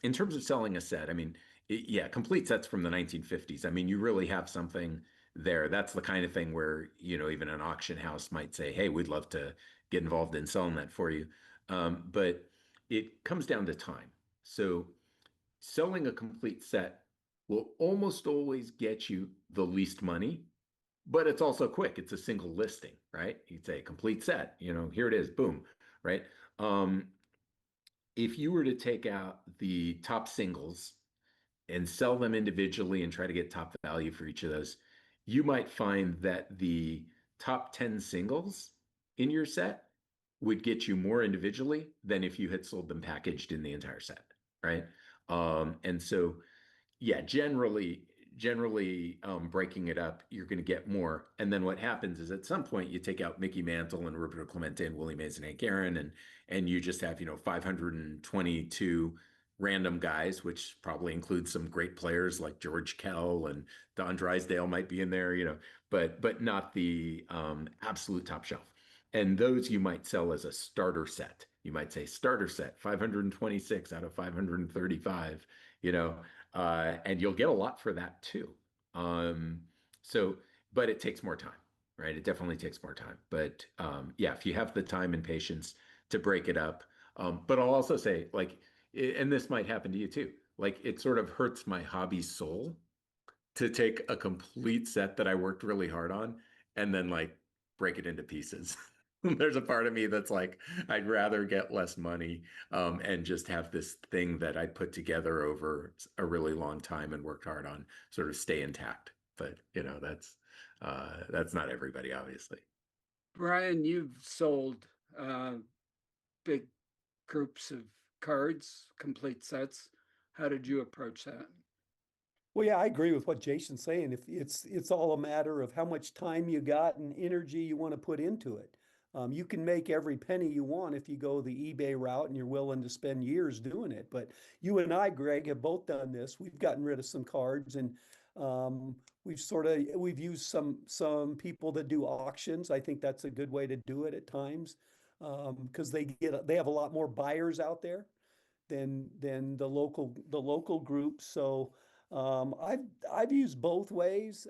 in terms of selling a set, I mean, yeah, complete sets from the 1950s. I mean, you really have something there. That's the kind of thing where, even an auction house might say, "Hey, we'd love to get involved in selling that for you." But it comes down to time. So selling a complete set will almost always get you the least money, but it's also quick. It's a single listing, right? You'd say complete set, here it is, boom, right? Um, if you were to take out the top singles and sell them individually and try to get top value for each of those, you might find that the top 10 singles in your set would get you more individually than if you had sold them packaged in the entire set, right? And so yeah, generally breaking it up, you're going to get more. And then what happens is at some point you take out Mickey Mantle and Roberto Clemente and Willie Mays and Hank Aaron, and you just have 522 random guys, which probably includes some great players like George Kell and Don Drysdale might be in there, but not the absolute top shelf. And those you might sell as a starter set. You might say starter set, 526 out of 535, and you'll get a lot for that too. Um, so, but it takes more time, right? It definitely takes more time. But yeah, if you have the time and patience to break it up, but I'll also say, like, and this might happen to you too. Like, it sort of hurts my hobby soul to take a complete set that I worked really hard on and then like break it into pieces. There's a part of me that's like, I'd rather get less money and just have this thing that I put together over a really long time and worked hard on sort of stay intact. But that's not everybody, obviously. Brian, you've sold uh, big groups of cards, complete sets. How did you approach that? Well, yeah, I agree with what Jason's saying. If it's all a matter of how much time you got and energy you want to put into it. You can make every penny you want if you go the eBay route and you're willing to spend years doing it. But you and I, Greg, have both done this. We've gotten rid of some cards, and um, we've used some people that do auctions. I think that's a good way to do it at times, because they have a lot more buyers out there than the local group. So I've used both ways.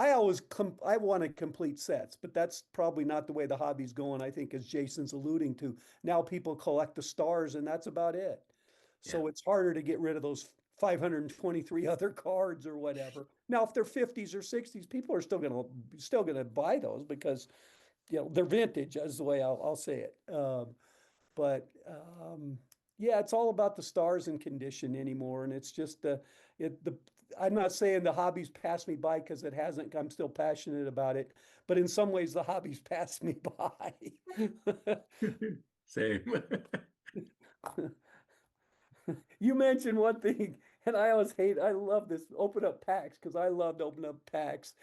I wanted complete sets, but that's probably not the way the hobby's going. I think, as Jason's alluding to, now people collect the stars, and that's about it. Yeah. So it's harder to get rid of those 523 other cards or whatever. Now, if they're 50s or 60s, people are still gonna buy those because they're vintage, is the way I'll say it. But yeah, it's all about the stars and condition anymore, and it's just it the. I'm not saying the hobby's passed me by because it hasn't. I'm still passionate about it, but in some ways, the hobby's passed me by. Same. You mentioned one thing, and I love this open up packs because I loved open up packs.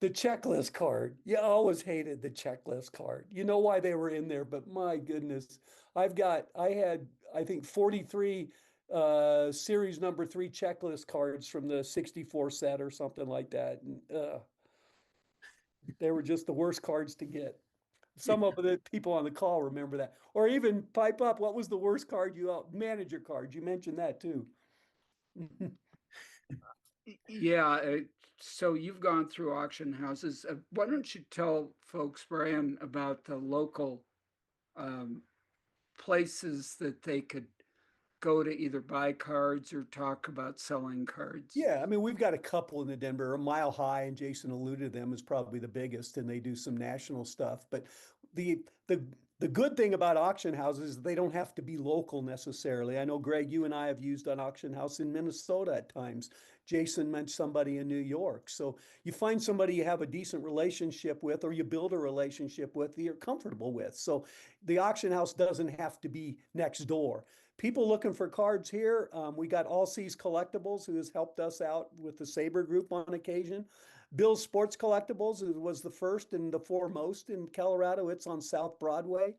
The checklist card. You always hated the checklist card. You know why they were in there, but my goodness, I had, I think 43 series number 3 checklist cards from the 64 set or something like that. And they were just the worst cards to get. Some of the people on the call remember that. Or even pipe up, what was the worst card manager card? You mentioned that too. Yeah, so you've gone through auction houses. Why don't you tell folks, Brian, about the local um, places that they could go to either buy cards or talk about selling cards? Yeah, I mean, we've got a couple in the Denver, a Mile High, and Jason alluded to them is probably the biggest, and they do some national stuff. But the the the good thing about auction houses is they don't have to be local necessarily. I know, Greg, you and I have used an auction house in Minnesota at times. Jason mentioned somebody in New York. So you find somebody you have a decent relationship with, or you build a relationship with that you're comfortable with. So the auction house doesn't have to be next door. People looking for cards here. We got All Seas Collectibles, who has helped us out with the Saber Group on occasion. Bill's Sports Collectibles was the first and the foremost in Colorado. It's on South Broadway.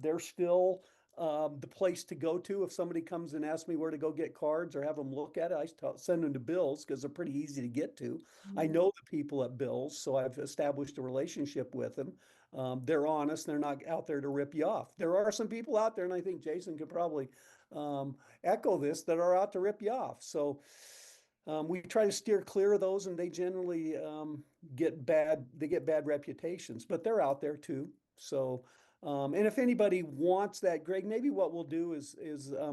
They're still the place to go to if somebody comes and asks me where to go get cards or have them look at it. Send them to Bill's because they're pretty easy to get to. I know the people at Bill's, so I've established a relationship with them. They're honest. They're not out there to rip you off. There are some people out there, and I think Jason could probably echo this, that are out to rip you off. So we try to steer clear of those, and they generally they get bad reputations, but they're out there too. So, and if anybody wants that, Greg, maybe what we'll do is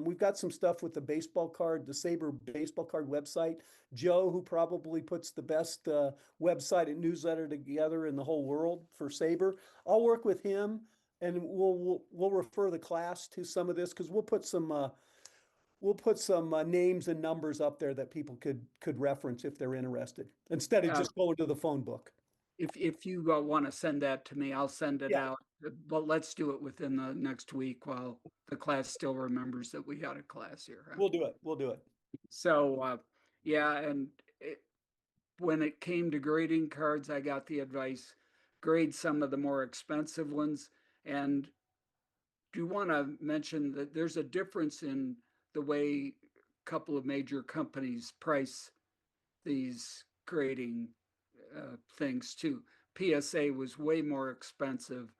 we've got some stuff with the baseball card, the Saber baseball card website. Joe, who probably puts the best website and newsletter together in the whole world for Saber, I'll work with him, and we'll refer the class to some of this because we'll put some names and numbers up there that people could reference if they're interested, instead of Uh, just going to the phone book. If you want to send that to me, I'll send it Yeah. out. But let's do it within the next week while the class still remembers that we got a class here. Huh? We'll do it. We'll do it. So, yeah, and when it came to grading cards, I got the advice, grade some of the more expensive ones. And do want to mention that there's a difference in the way a couple of major companies price these grading things too. PSA was way more expensive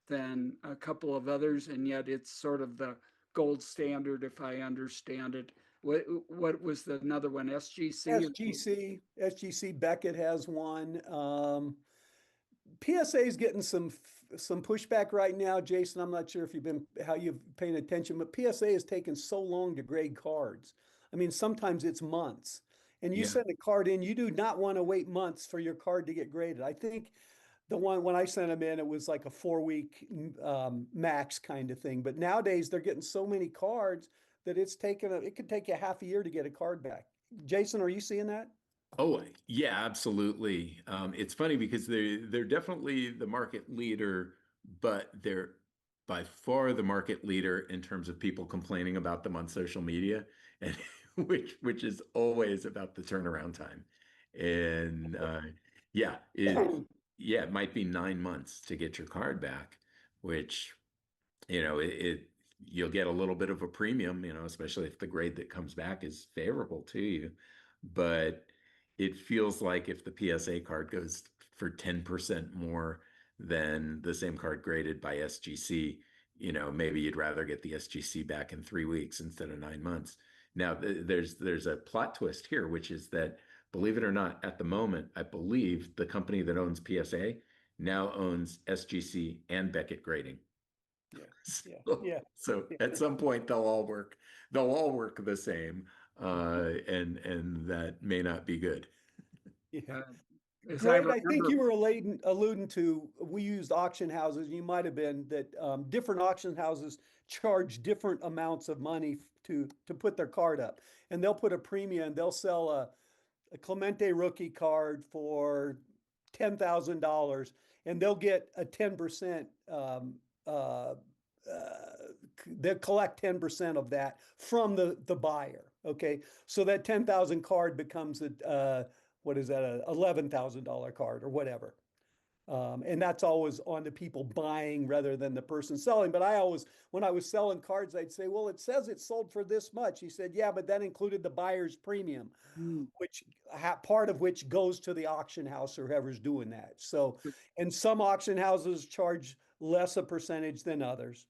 than a couple of others, and yet it's sort of the gold standard, if I understand it. What was the another one? SGC? SGC Beckett has one. PSA is getting some pushback right now, Jason. I'm not sure if how you've paying attention, but PSA has taken so long to grade cards. I mean, sometimes it's months. And you Yeah. send a card in, you do not want to wait months for your card to get graded. I think the one when I sent them in, it was like a 4 week max kind of thing. But nowadays they're getting so many cards that it could take you half a year to get a card back. Jason, are you seeing that? Oh, yeah, absolutely. It's funny because they're definitely the market leader, but they're by far the market leader in terms of people complaining about them on social media, and which is always about the turnaround time. And yeah, it might be 9 months to get your card back, which you'll get a litll bit of a premium, especially if the grade that comes back is favorable to you. But it feels like if the PSA card goes for 10% more than the same card graded by SGC, maybe you'd rather get the SGC back in 3 weeks instead of 9 months. Now, there's a plot twist here, which is that, believe it or not, at the moment, I believe the company that owns PSA now owns SGC and Beckett Grading. Yeah, So, yeah. so at some point they'll all work the same, and that may not be good. Yeah. As I Greg, I think remember, you were alluding to, we used auction houses. You might have been that different auction houses charge different amounts of money to put their card up, and they'll put a premium. They'll sell a Clemente rookie card for $10,000, and they'll get a 10%. Uh, they'll collect 10% of that from the buyer. Okay, so that 10,000 card becomes a what is that, a $11,000 card or whatever. And that's always on the people buying rather than the person selling. But when I was selling cards, I'd say, well, it says it sold for this much. He said, yeah, but that included the buyer's premium, which part of which goes to the auction house or whoever's doing that. So, and some auction houses charge less a percentage than others.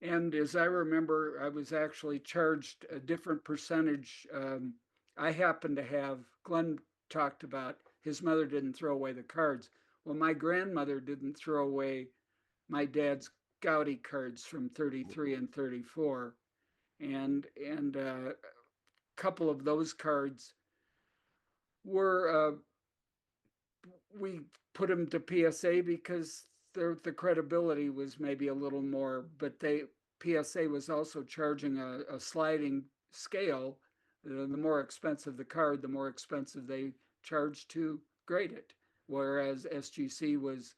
and as I remember, I was actually charged a different percentage. I happened to have, Glenn talked about his mother didn't throw away the cards. Well, my grandmother didn't throw away my dad's Gaudy cards from 33 and 34. And a couple of those cards were, we put them to PSA because the credibility was maybe a little more, but PSA was also charging a sliding scale. The more expensive the card, the more expensive they charged to grade it. Whereas SGC was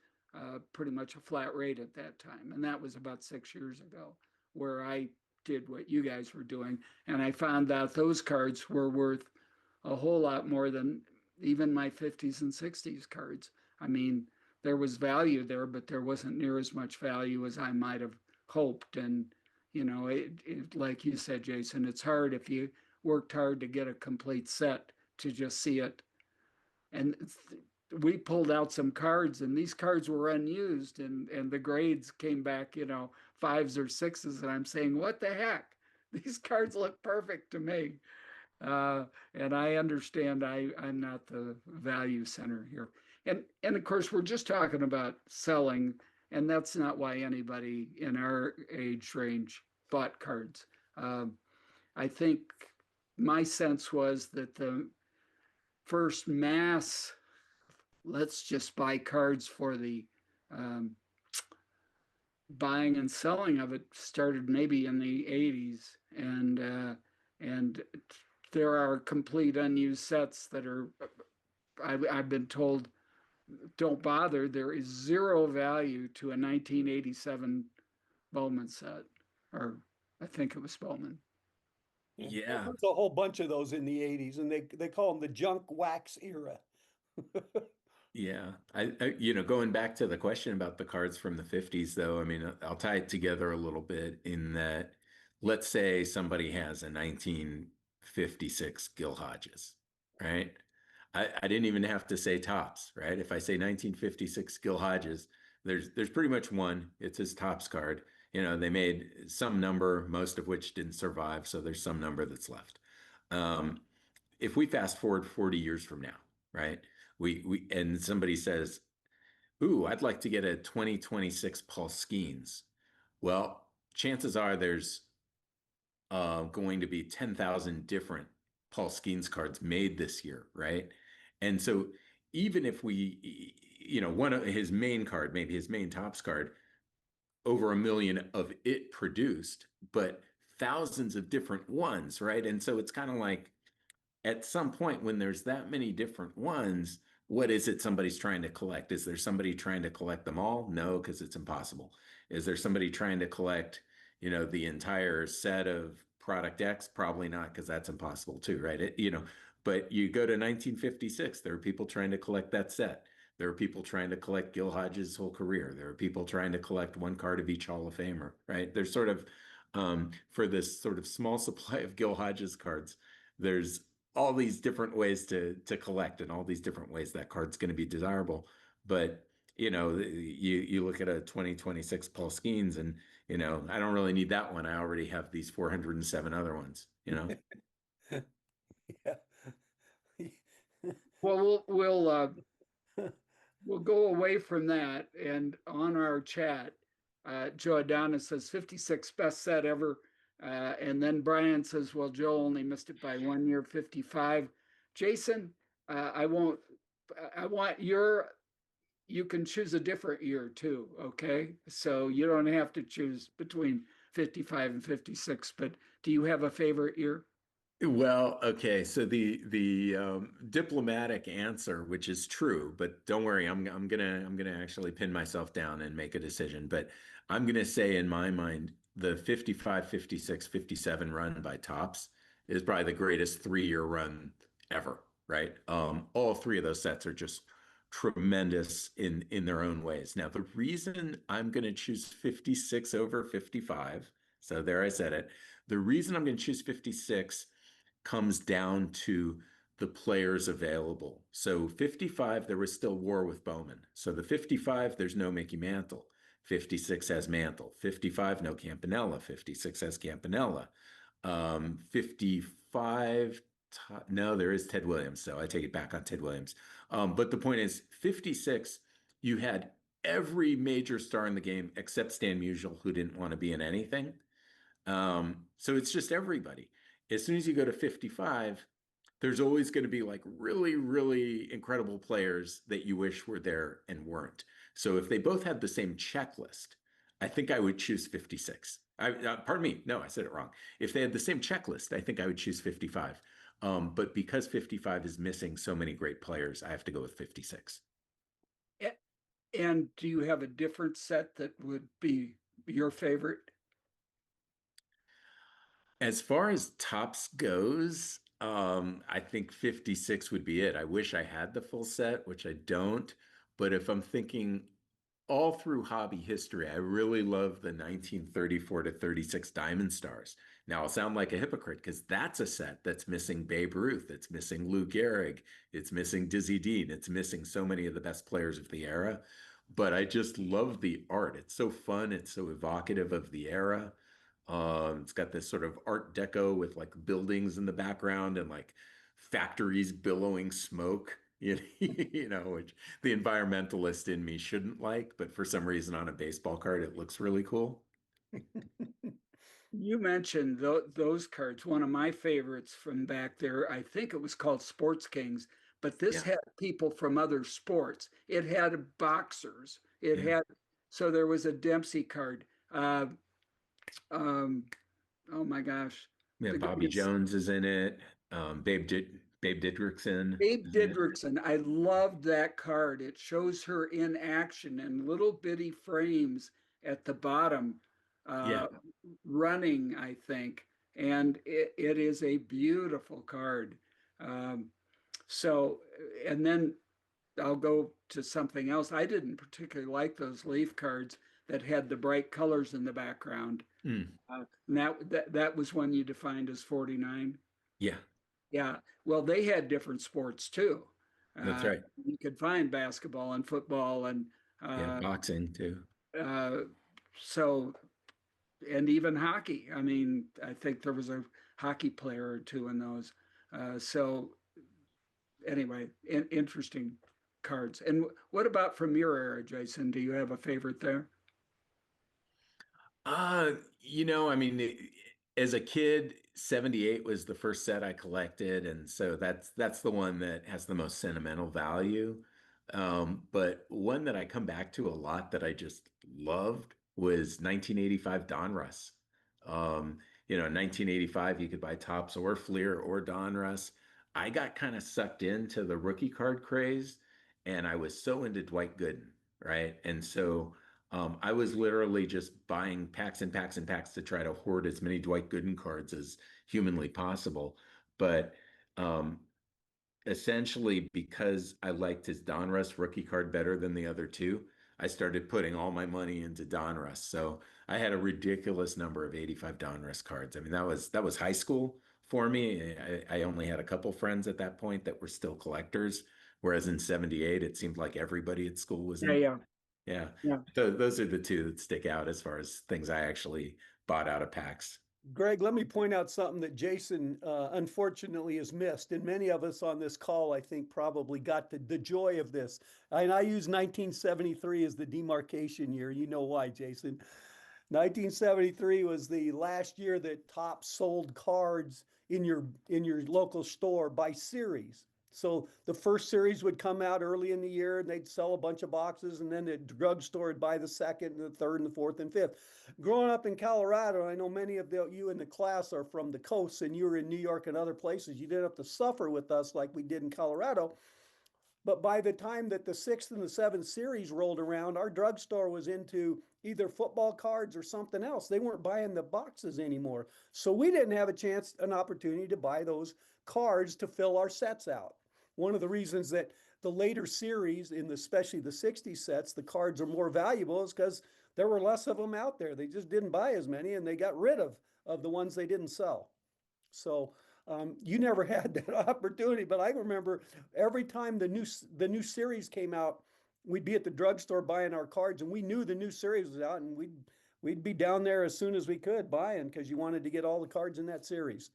pretty much a flat rate at that time. And that was about 6 years ago, where I did what you guys were doing. And I found out those cards were worth a whole lot more than even my 50s and 60s cards. I mean, there was value there, but there wasn't near as much value as I might have hoped. And You know, like you said, Jason, it's hard if you worked hard to get a complete set to just see it. And we pulled out some cards, and these cards were unused, and the grades came back, you know, fives or sixes, and I'm saying, what the heck? These cards look perfect to me. And I understand I'm not the value center here. And of course, we're just talking about selling, and that's not why anybody in our age range bought cards. I think my sense was that the first mass, let's just buy cards for the um, buying and selling of it started maybe in the 80s, and there are complete unused sets that are, I've been told, don't bother. There is zero value to a 1987 Bowman set, or I think it was Bowman. Yeah. There's a whole bunch of those in the 80s, and they call them the junk wax era. Yeah. Going back to the question about the cards from the 50s, though, I mean, I'll tie it together a little bit in that, let's say somebody has a 1956 Gil Hodges, right? I didn't even have to say tops, right? If I say 1956 Gil Hodges, there's pretty much one. It's his tops card. They made some number, most of which didn't survive, so there's some number that's left. Um, if we fast forward 40 years from now, right? We and somebody says, "Ooh, I'd like to get a 2026 Paul Skeens." Well, chances are there's going to be 10,000 different Paul Skeens cards made this year, right? And so even if one of his main card, maybe his main tops card, over 1 million of it produced, but thousands of different ones, right? And so it's kind of like, at some point when there's that many different ones, what is it somebody's trying to collect? Is there somebody trying to collect them all? No, because it's impossible. Is there somebody trying to collect, the entire set of product X? Probably not, because that's impossible too, right? But you go to 1956, there are people trying to collect that set. There are people trying to collect Gil Hodges' whole career. There are people trying to collect one card of each Hall of Famer, right? There's sort of, for this sort of small supply of Gil Hodges cards, there's all these different ways to collect, and all these different ways that card's going to be desirable. But you look at a 2026 Paul Skeens, and I don't really need that one. I already have these 407 other ones. Yeah. Well, we'll go away from that, and on our chat, Joe Adonis says 56 best set ever. And then Brian says, well, Joe only missed it by 1 year, 55. Jason, I want you can choose a different year too, okay? So you don't have to choose between 55 and 56, but do you have a favorite year? Well, okay. So the diplomatic answer, which is true, but don't worry, I'm gonna actually pin myself down and make a decision. But I'm gonna say, in my mind, the 55, 56, 57 run by Topps is probably the greatest 3-year run ever, right? All three of those sets are just tremendous in their own ways. Now, the reason I'm gonna choose 56 over 55, so there I said it. The reason I'm gonna choose 56 comes down to the players available. So 55, there was still war with Bowman. So the 55, there's no Mickey Mantle. 56 has Mantle. 55, no Campanella. 56 has Campanella. 55, no, there is Ted Williams. So I take it back on Ted Williams. But the point is, 56, you had every major star in the game except Stan Musial, who didn't want to be in anything. So it's just everybody. As soon as you go to 55, there's always going to be like really, really incredible players that you wish were there and weren't. So if they both had the same checklist, I think I would choose 56. Pardon me. No, I said it wrong. If they had the same checklist, I think I would choose 55. But because 55 is missing so many great players, I have to go with 56. And do you have a different set that would be your favorite? As far as tops goes, I think 56 would be it. I wish I had the full set, which I don't. But if I'm thinking all through hobby history, I really love the 1934 to 36 Diamond Stars. Now, I'll sound like a hypocrite because that's a set that's missing Babe Ruth, it's missing Lou Gehrig, it's missing Dizzy Dean, it's missing so many of the best players of the era. But I just love the art. It's so fun, it's so evocative of the era. It's got this sort of art deco with like buildings in the background and like factories billowing smoke, you know, which the environmentalist in me shouldn't like, but for some reason on a baseball card, it looks really cool. You mentioned those cards. One of my favorites from back there, I think it was called Sports Kings, but this Yeah, had people from other sports. It had boxers. It yeah. had, so there was a Dempsey card. Um, oh my gosh, Yeah, the guy Bobby is Jones is in it. Babe Didrikson Abe is in it. Didrikson. I loved that card. It shows her in action in little bitty frames at the bottom, Yeah, uh, running, I think. And it is a beautiful card. Um, so, and then I'll go to something else. I didn't particularly like those leaf cards that had the bright colors in the background. mm, And that was one you defined as 49. yeah, Yeah, well, they had different sports too. that's Uh, right. you could find basketball and football and Yeah, uh, boxing too. uh, so and even hockey. I mean, I think there was a hockey player or two in those. So anyway, interesting cards. And what about from your era, Jason? Do you have a favorite there? I mean, as a kid, 78 was the first set I collected, and so that's the one that has the most sentimental value. But one that I come back to a lot that I just loved was 1985 Donruss. Um, 1985, you could buy Topps or Fleer or Donruss. I got kind of sucked into the rookie card craze, and I was so into Dwight Gooden, right? And so I was literally just buying packs and packs and packs to try to hoard as many Dwight Gooden cards as humanly possible. But um, essentially, because I liked his Donruss rookie card better than the other two, I started putting all my money into Donruss. So I had a ridiculous number of 85 Donruss cards. I mean, that was high school for me. I only had a couple friends at that point that were still collectors, whereas in 78, it seemed like everybody at school was Yeah, in. yeah, Yeah. yeah. Those are the two that stick out as far as things I actually bought out of packs. Greg, let me point out something that Jason unfortunately has missed. And many of us on this call, I think, probably got the joy of this. And I use 1973 as the demarcation year. You know why, Jason? 1973 was the last year that Topps sold cards in your local store by series. So the first series would come out early in the year and they'd sell a bunch of boxes, and then the drugstore would buy the second and the third and the fourth and fifth. Growing up in Colorado, I know many of you in the class are from the coast and you were in New York and other places. You didn't have to suffer with us like we did in Colorado. But by the time that the sixth and the seventh series rolled around, our drugstore was into either football cards or something else. They weren't buying the boxes anymore. So we didn't have an opportunity to buy those cards to fill our sets out. One of the reasons that the later series, especially the 60 sets, the cards are more valuable is because there were less of them out there. They just didn't buy as many and they got rid of the ones they didn't sell. So you never had that opportunity, but I remember every time the new series came out, we'd be at the drugstore buying our cards, and we knew the new series was out, and we'd be down there as soon as we could buying because you wanted to get all the cards in that series.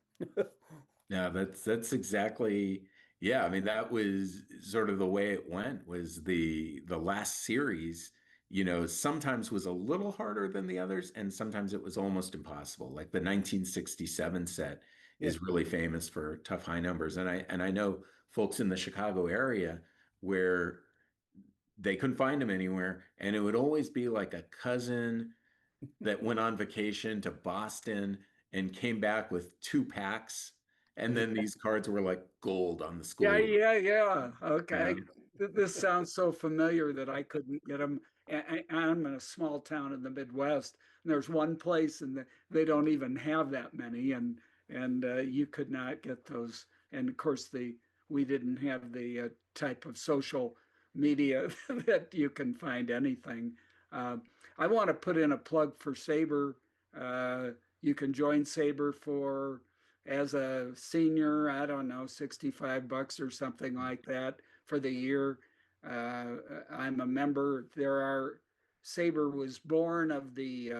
Yeah, that's exactly, yeah. I mean, that was sort of the way it went was the last series, sometimes was a little harder than the others, and sometimes it was almost impossible. Like the 1967 set Yeah. is really famous for tough high numbers. And I know folks in the Chicago area where they couldn't find them anywhere, and it would always be like a cousin that went on vacation to Boston and came back with two packs. And then these cards were like gold on the Yeah, school, yeah, yeah. you Okay. know? This sounds so familiar that I couldn't get them. I'm in a small town in the Midwest, and there's one place, and they don't even have that many, and you could not get those. And of course, we didn't have the type of social media that you can find anything. Uh, I want to put in a plug for Sabre. Uh, you can join Sabre for as a senior, I don't know, 65 bucks or something like that for the year. I'm a member. Sabre was born of the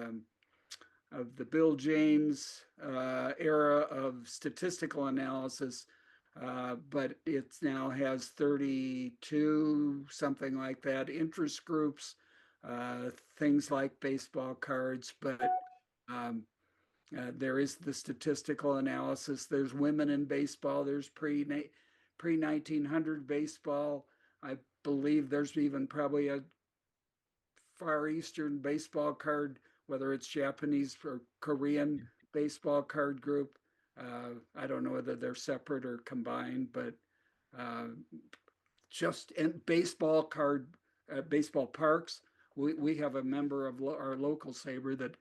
Bill James era of statistical analysis, but it now has 32, something like that, interest groups, things like baseball cards, but um, there is the statistical analysis. There's women in baseball. There's pre 1900 baseball. I believe there's even probably a Far Eastern baseball card, whether it's Japanese or Korean baseball card group. I don't know whether they're separate or combined, but uh, just in baseball parks. We have a member of our local Sabre that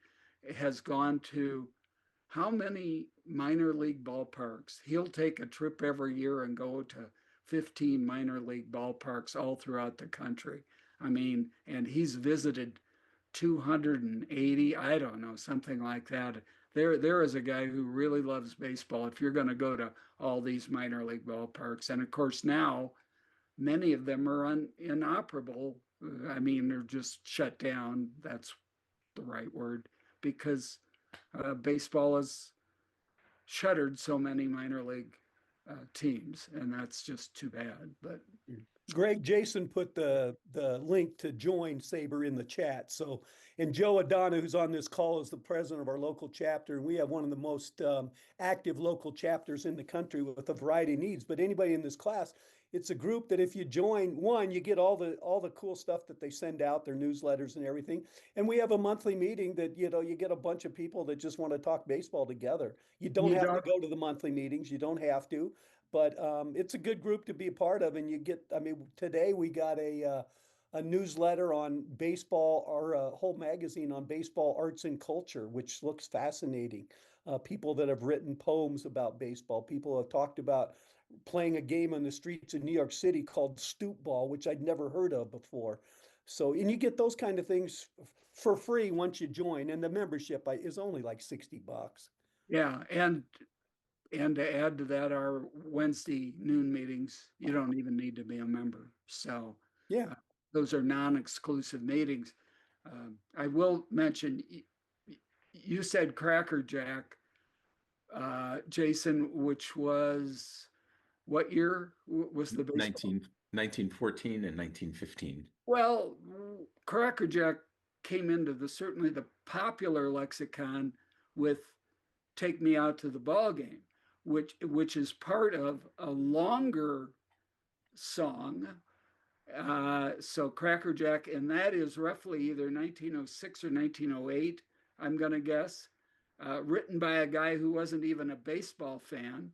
has gone to how many minor league ballparks? He'll take a trip every year and go to 15 minor league ballparks all throughout the country. I mean, and he's visited 280, I don't know, something like that. There is a guy who really loves baseball. If you're going to go to all these minor league ballparks, and of course now many of them are inoperable. I mean, they're just shut down. That's the right word because baseball has shuttered so many minor league teams, and that's just too bad. But Greg, Jason put the link to join Sabre in the chat. So, and Joe Adana, who's on this call, is the president of our local chapter. And we have one of the most active local chapters in the country with a variety of needs. But anybody in this class, it's a group that if you join, one, you get all the cool stuff that they send out, their newsletters and everything. And we have a monthly meeting that, you know, you get a bunch of people that just want to talk baseball together. You don't you have to don't, go to the monthly meetings. You don't have to. But it's a good group to be a part of, and you get. I mean, today we got a newsletter on baseball, or a whole magazine on baseball arts and culture, which looks fascinating. People that have written poems about baseball. People have talked about playing a game on the streets of New York City called stoop ball, which I'd never heard of before. So, and you get those kind of things for free once you join, and the membership is only like 60 bucks. yeah, and to add to that, our Wednesday noon meetings, you don't even need to be a member. So Yeah. uh, those are non-exclusive meetings. I will mention, you said Cracker Jack, Jason, which was what year was the baseball? 1914 and 1915. Well, Cracker Jack came into certainly the popular lexicon with "Take Me Out to the Ball Game," which is part of a longer song. So Cracker Jack, and that is roughly either 1906 or 1908, I'm going to guess. Written by a guy who wasn't even a baseball fan,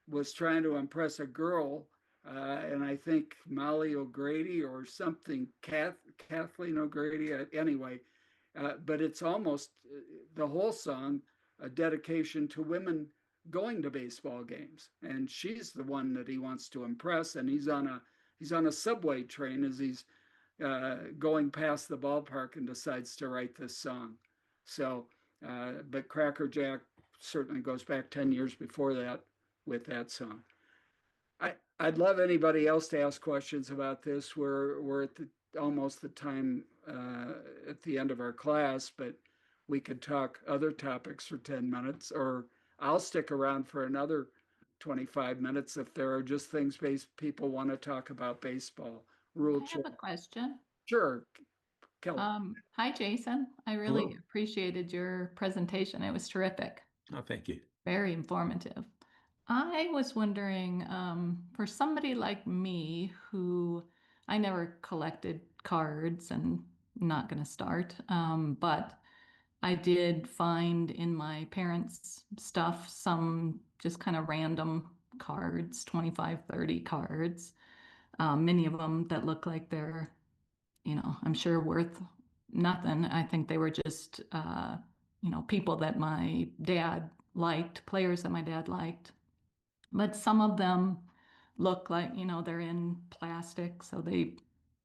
was trying to impress a girl, and I think Molly O'Grady or something, Kathleen O'Grady. Anyway, but it's almost the whole song a dedication to women going to baseball games, and she's the one that he wants to impress, and he's on a subway train as he's going past the ballpark and decides to write this song. So, but Cracker Jack certainly goes back 10 years before that with that song. I'd love anybody else to ask questions about this. We're at almost the time at the end of our class, but we could talk other topics for 10 minutes, or I'll stick around for another 25 minutes if there are just things people want to talk about baseball. Rule I check. have a question. Sure, Kelly. Hi, Jason. I really Hello. appreciated your presentation. It was terrific, Oh, thank you. very informative. I was wondering, for somebody like me who I never collected cards and not going to start, but I did find in my parents' stuff some just kind of random cards, 25, 30 cards, many of them that look like they're, I'm sure worth nothing. I think they were just, people that my dad liked, players that my dad liked. But some of them look like, they're in plastic, so they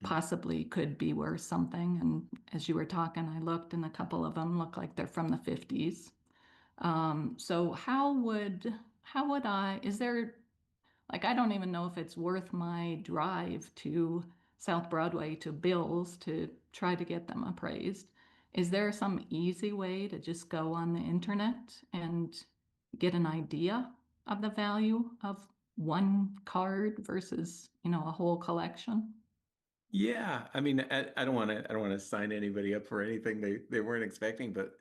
possibly could be worth something. And as you were talking, I looked and a couple of them look like they're from the 50s. So how would I, is there, like, I don't even know if it's worth my drive to South Broadway to Bill's to try to get them appraised. Is there some easy way to just go on the internet and get an idea of the value of one card versus, you know, a whole collection? Yeah, I mean, I don't want to sign anybody up for anything they weren't expecting, but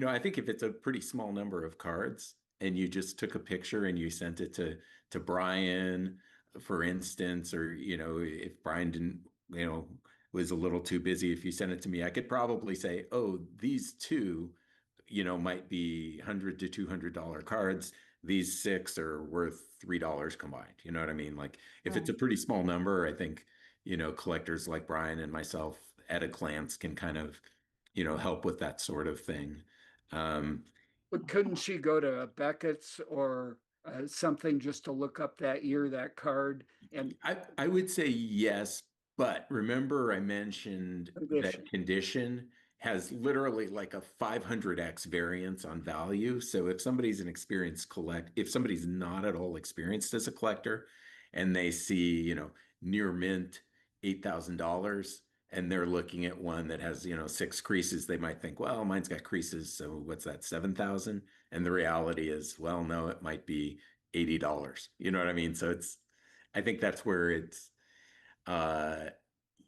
I think if it's a pretty small number of cards and you just took a picture and you sent it to Brian, for instance, or if Brian didn't, was a little too busy, if you sent it to me, I could probably say, oh, these two, might be $100 to $200 cards. These six are worth $3 combined. You know what I mean? Like if it's a Right. pretty small number, I think collectors like Brian and myself at a glance can kind of, help with that sort of thing. Um, But couldn't she go to Beckett's or something just to look up that year, that card and I would say yes, but remember I mentioned condition? that condition has literally like a 500x variance on value. So if somebody's an experienced if somebody's not at all experienced as a collector and they see, near mint $8,000 and they're looking at one that has, six creases, they might think, well, mine's got creases, so what's that, 7,000? And the reality is, well, no, it might be $80. You know what I mean? So I think that's where uh,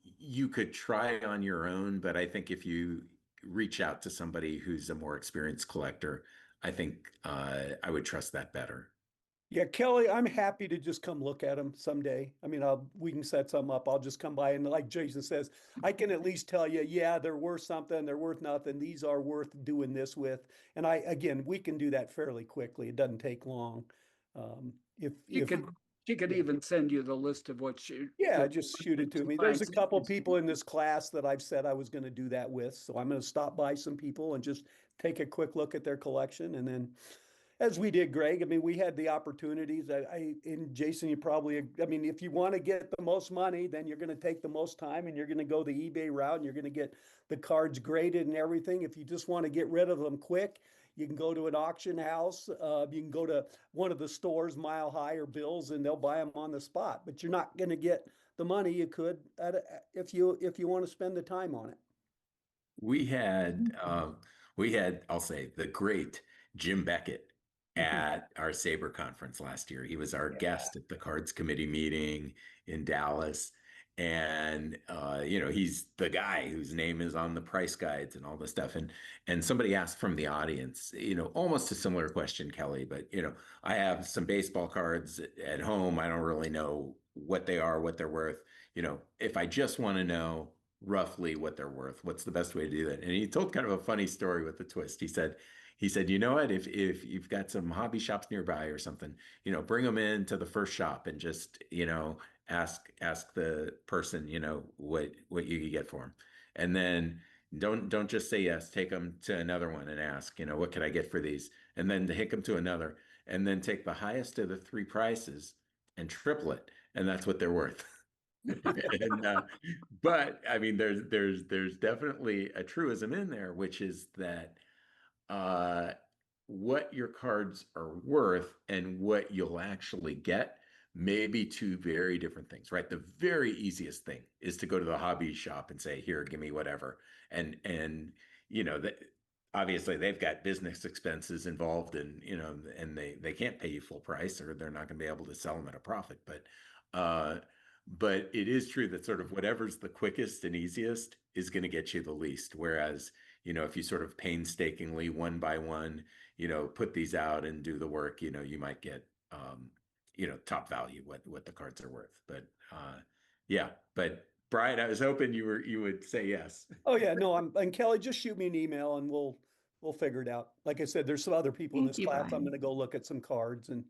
you could try it on your own, but I think if you reach out to somebody who's a more experienced collector, I think I would trust that better. Yeah, Kelly, I'm happy to just come look at them someday. I mean, we can set some up. I'll just come by and like Jason says, I can at least tell you, yeah, they're worth something, they're worth nothing. These are worth doing this with. And again, we can do that fairly quickly. It doesn't take long. She If, could she could yeah. even send you the list of what she Yeah, the just shoot it to to me. find There's a some couple things. people in this class that I've said I was going to do that with. So I'm going to stop by some people and just take a quick look at their collection. And then, as we did, Greg, I mean, we had the opportunities. And Jason, you probably, I mean, if you want to get the most money, then you're going to take the most time and you're going to go the eBay route and you're going to get the cards graded and everything. If you just want to get rid of them quick, you can go to an auction house. You can go to one of the stores, Mile High or Bill's, and they'll buy them on the spot. But you're not going to get the money you could if you want to spend the time on it. We had we had, I'll say, the great Jim Beckett at our Sabre conference last year. He was our Yeah. guest at the Cards Committee meeting in Dallas. And he's the guy whose name is on the price guides and all this stuff. And somebody asked from the audience, almost a similar question, Kelly, but I have some baseball cards at home. I don't really know what they are, what they're worth. If I just want to know roughly what they're worth. What's the best way to do that? And he told kind of a funny story with the twist. He said, you know what, if you've got some hobby shops nearby or something, bring them into the first shop and just, ask the person, what you could get for them. And then don't just say yes, take them to another one and ask, what could I get for these? And then to hick them to another, and then take the highest of the three prices and triple it. And that's what they're worth. and but I mean, there's definitely a truism in there, which is that uh, what your cards are worth and what you'll actually get may be two very different things, right? The very easiest thing is to go to the hobby shop and say, "Here, give me whatever," and that obviously they've got business expenses involved, and and they can't pay you full price, or they're not going to be able to sell them at a profit, uh, but it is true that sort of whatever's the quickest and easiest is going to get you the least. Whereas, if you sort of painstakingly one by one, put these out and do the work, you might get, top value, what the cards are worth. But yeah, but Brian, I was hoping you would say yes. Oh yeah, no, and Kelly, just shoot me an email and we'll figure it out. Like I said, there's some other people in Thank this you, class. I'm Brian. going to go look at some cards and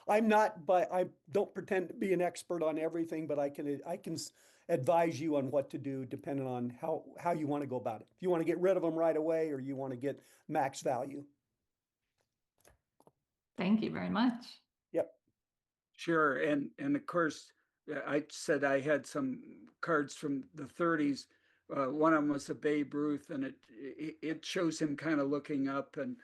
I don't pretend to be an expert on everything, but I can advise you on what to do depending on how you want to go about it. If you want to get rid of them right away or you want to get max value. Thank you very much. Yep. Sure, and of course, I said I had some cards from the 30s. One of them was a Babe Ruth, and it shows him kind of looking up and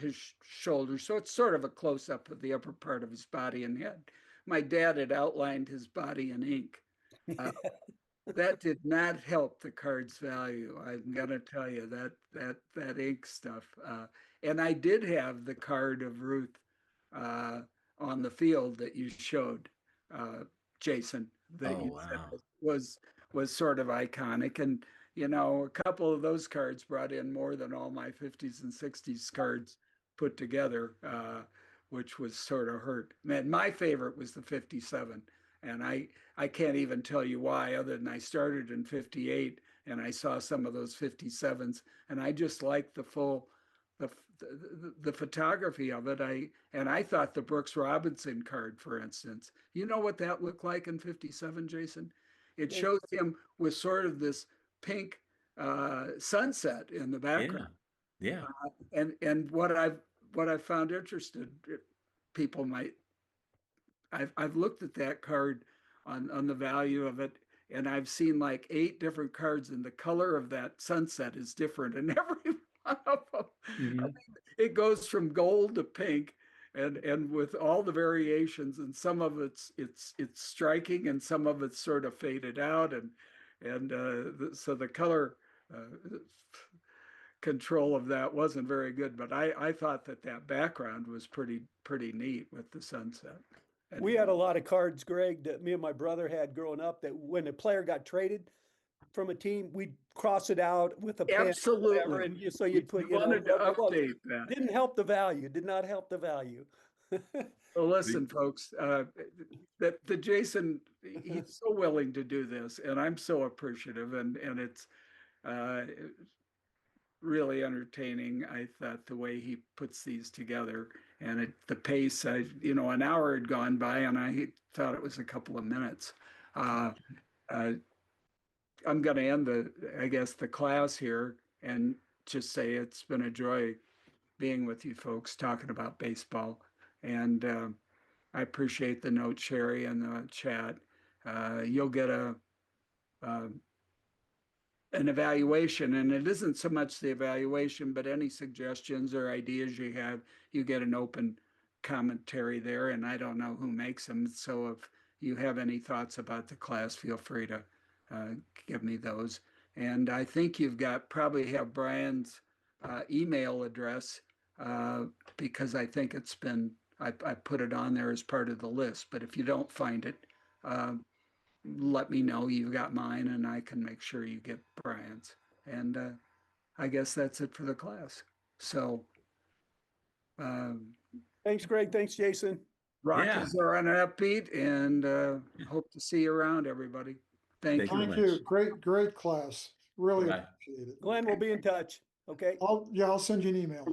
his shoulders. So it's sort of a close up of the upper part of his body and head. My dad had outlined his body in ink. Uh, that did not help the card's value. I'm gonna tell you that ink stuff. And I did have the card of Ruth uh, on the field that you showed, uh, Jason, that Oh, you said wow. was sort of iconic. And you know, a couple of those cards brought in more than all my 50s and 60s cards put together, which was sort of hurt. Man, my favorite was the 57, and I can't even tell you why, other than I started in 58 and I saw some of those 57s, and I just liked the photography of it. I thought the Brooks Robinson card, for instance, you know what that looked like in 57, Jason? It Yeah. shows him with sort of this pink sunset in the Yeah. background. Yeah. And what I've found interested, people might, I've looked at that card on the value of it, and I've seen like 8 different cards, and the color of that sunset is different in every one of them. I Hmm. mean, it goes from gold to pink, and with all the variations, and some of it's striking, and some of it's sort of faded out, and so the color control of that wasn't very good. But I thought that background was pretty neat with the sunset. We Anyway. had a lot of cards, Greg, that me and my brother had growing up that when a player got traded from a team, we'd cross it out with a pen or whatever. Absolutely. And so You you'd put, wanted to what was, update that. didn't help the value, did not help the value. Well, listen, folks, that the Jason, he's so willing to do this, and I'm so appreciative, and it's uh, really entertaining. I thought the way he puts these together, and the pace. An hour had gone by, and I thought it was a couple of minutes. Uh, uh, I'm going to end I guess, the class here and just say it's been a joy being with you folks talking about baseball. And I appreciate the note, Sherry, and the chat. You'll get uh, an evaluation, and it isn't so much the evaluation, but any suggestions or ideas you have, you get an open commentary there. And I don't know who makes them. So if you have any thoughts about the class, feel free to uh, give me those. And I think you've probably have Brian's email address uh, because I think I put it on there as part of the list. But if you don't find it, uh, let me know you've got mine, and I can make sure you get Brian's. And I guess that's it for the class. So um, Thanks, Greg. Thanks, Jason. Yeah. Rockies are on an upbeat, and hope to see you around, everybody. Thank Thank you. you. Thank much. you. Great class. Really Bye. appreciate it. Glenn will be in touch. Okay. I'll send you an email.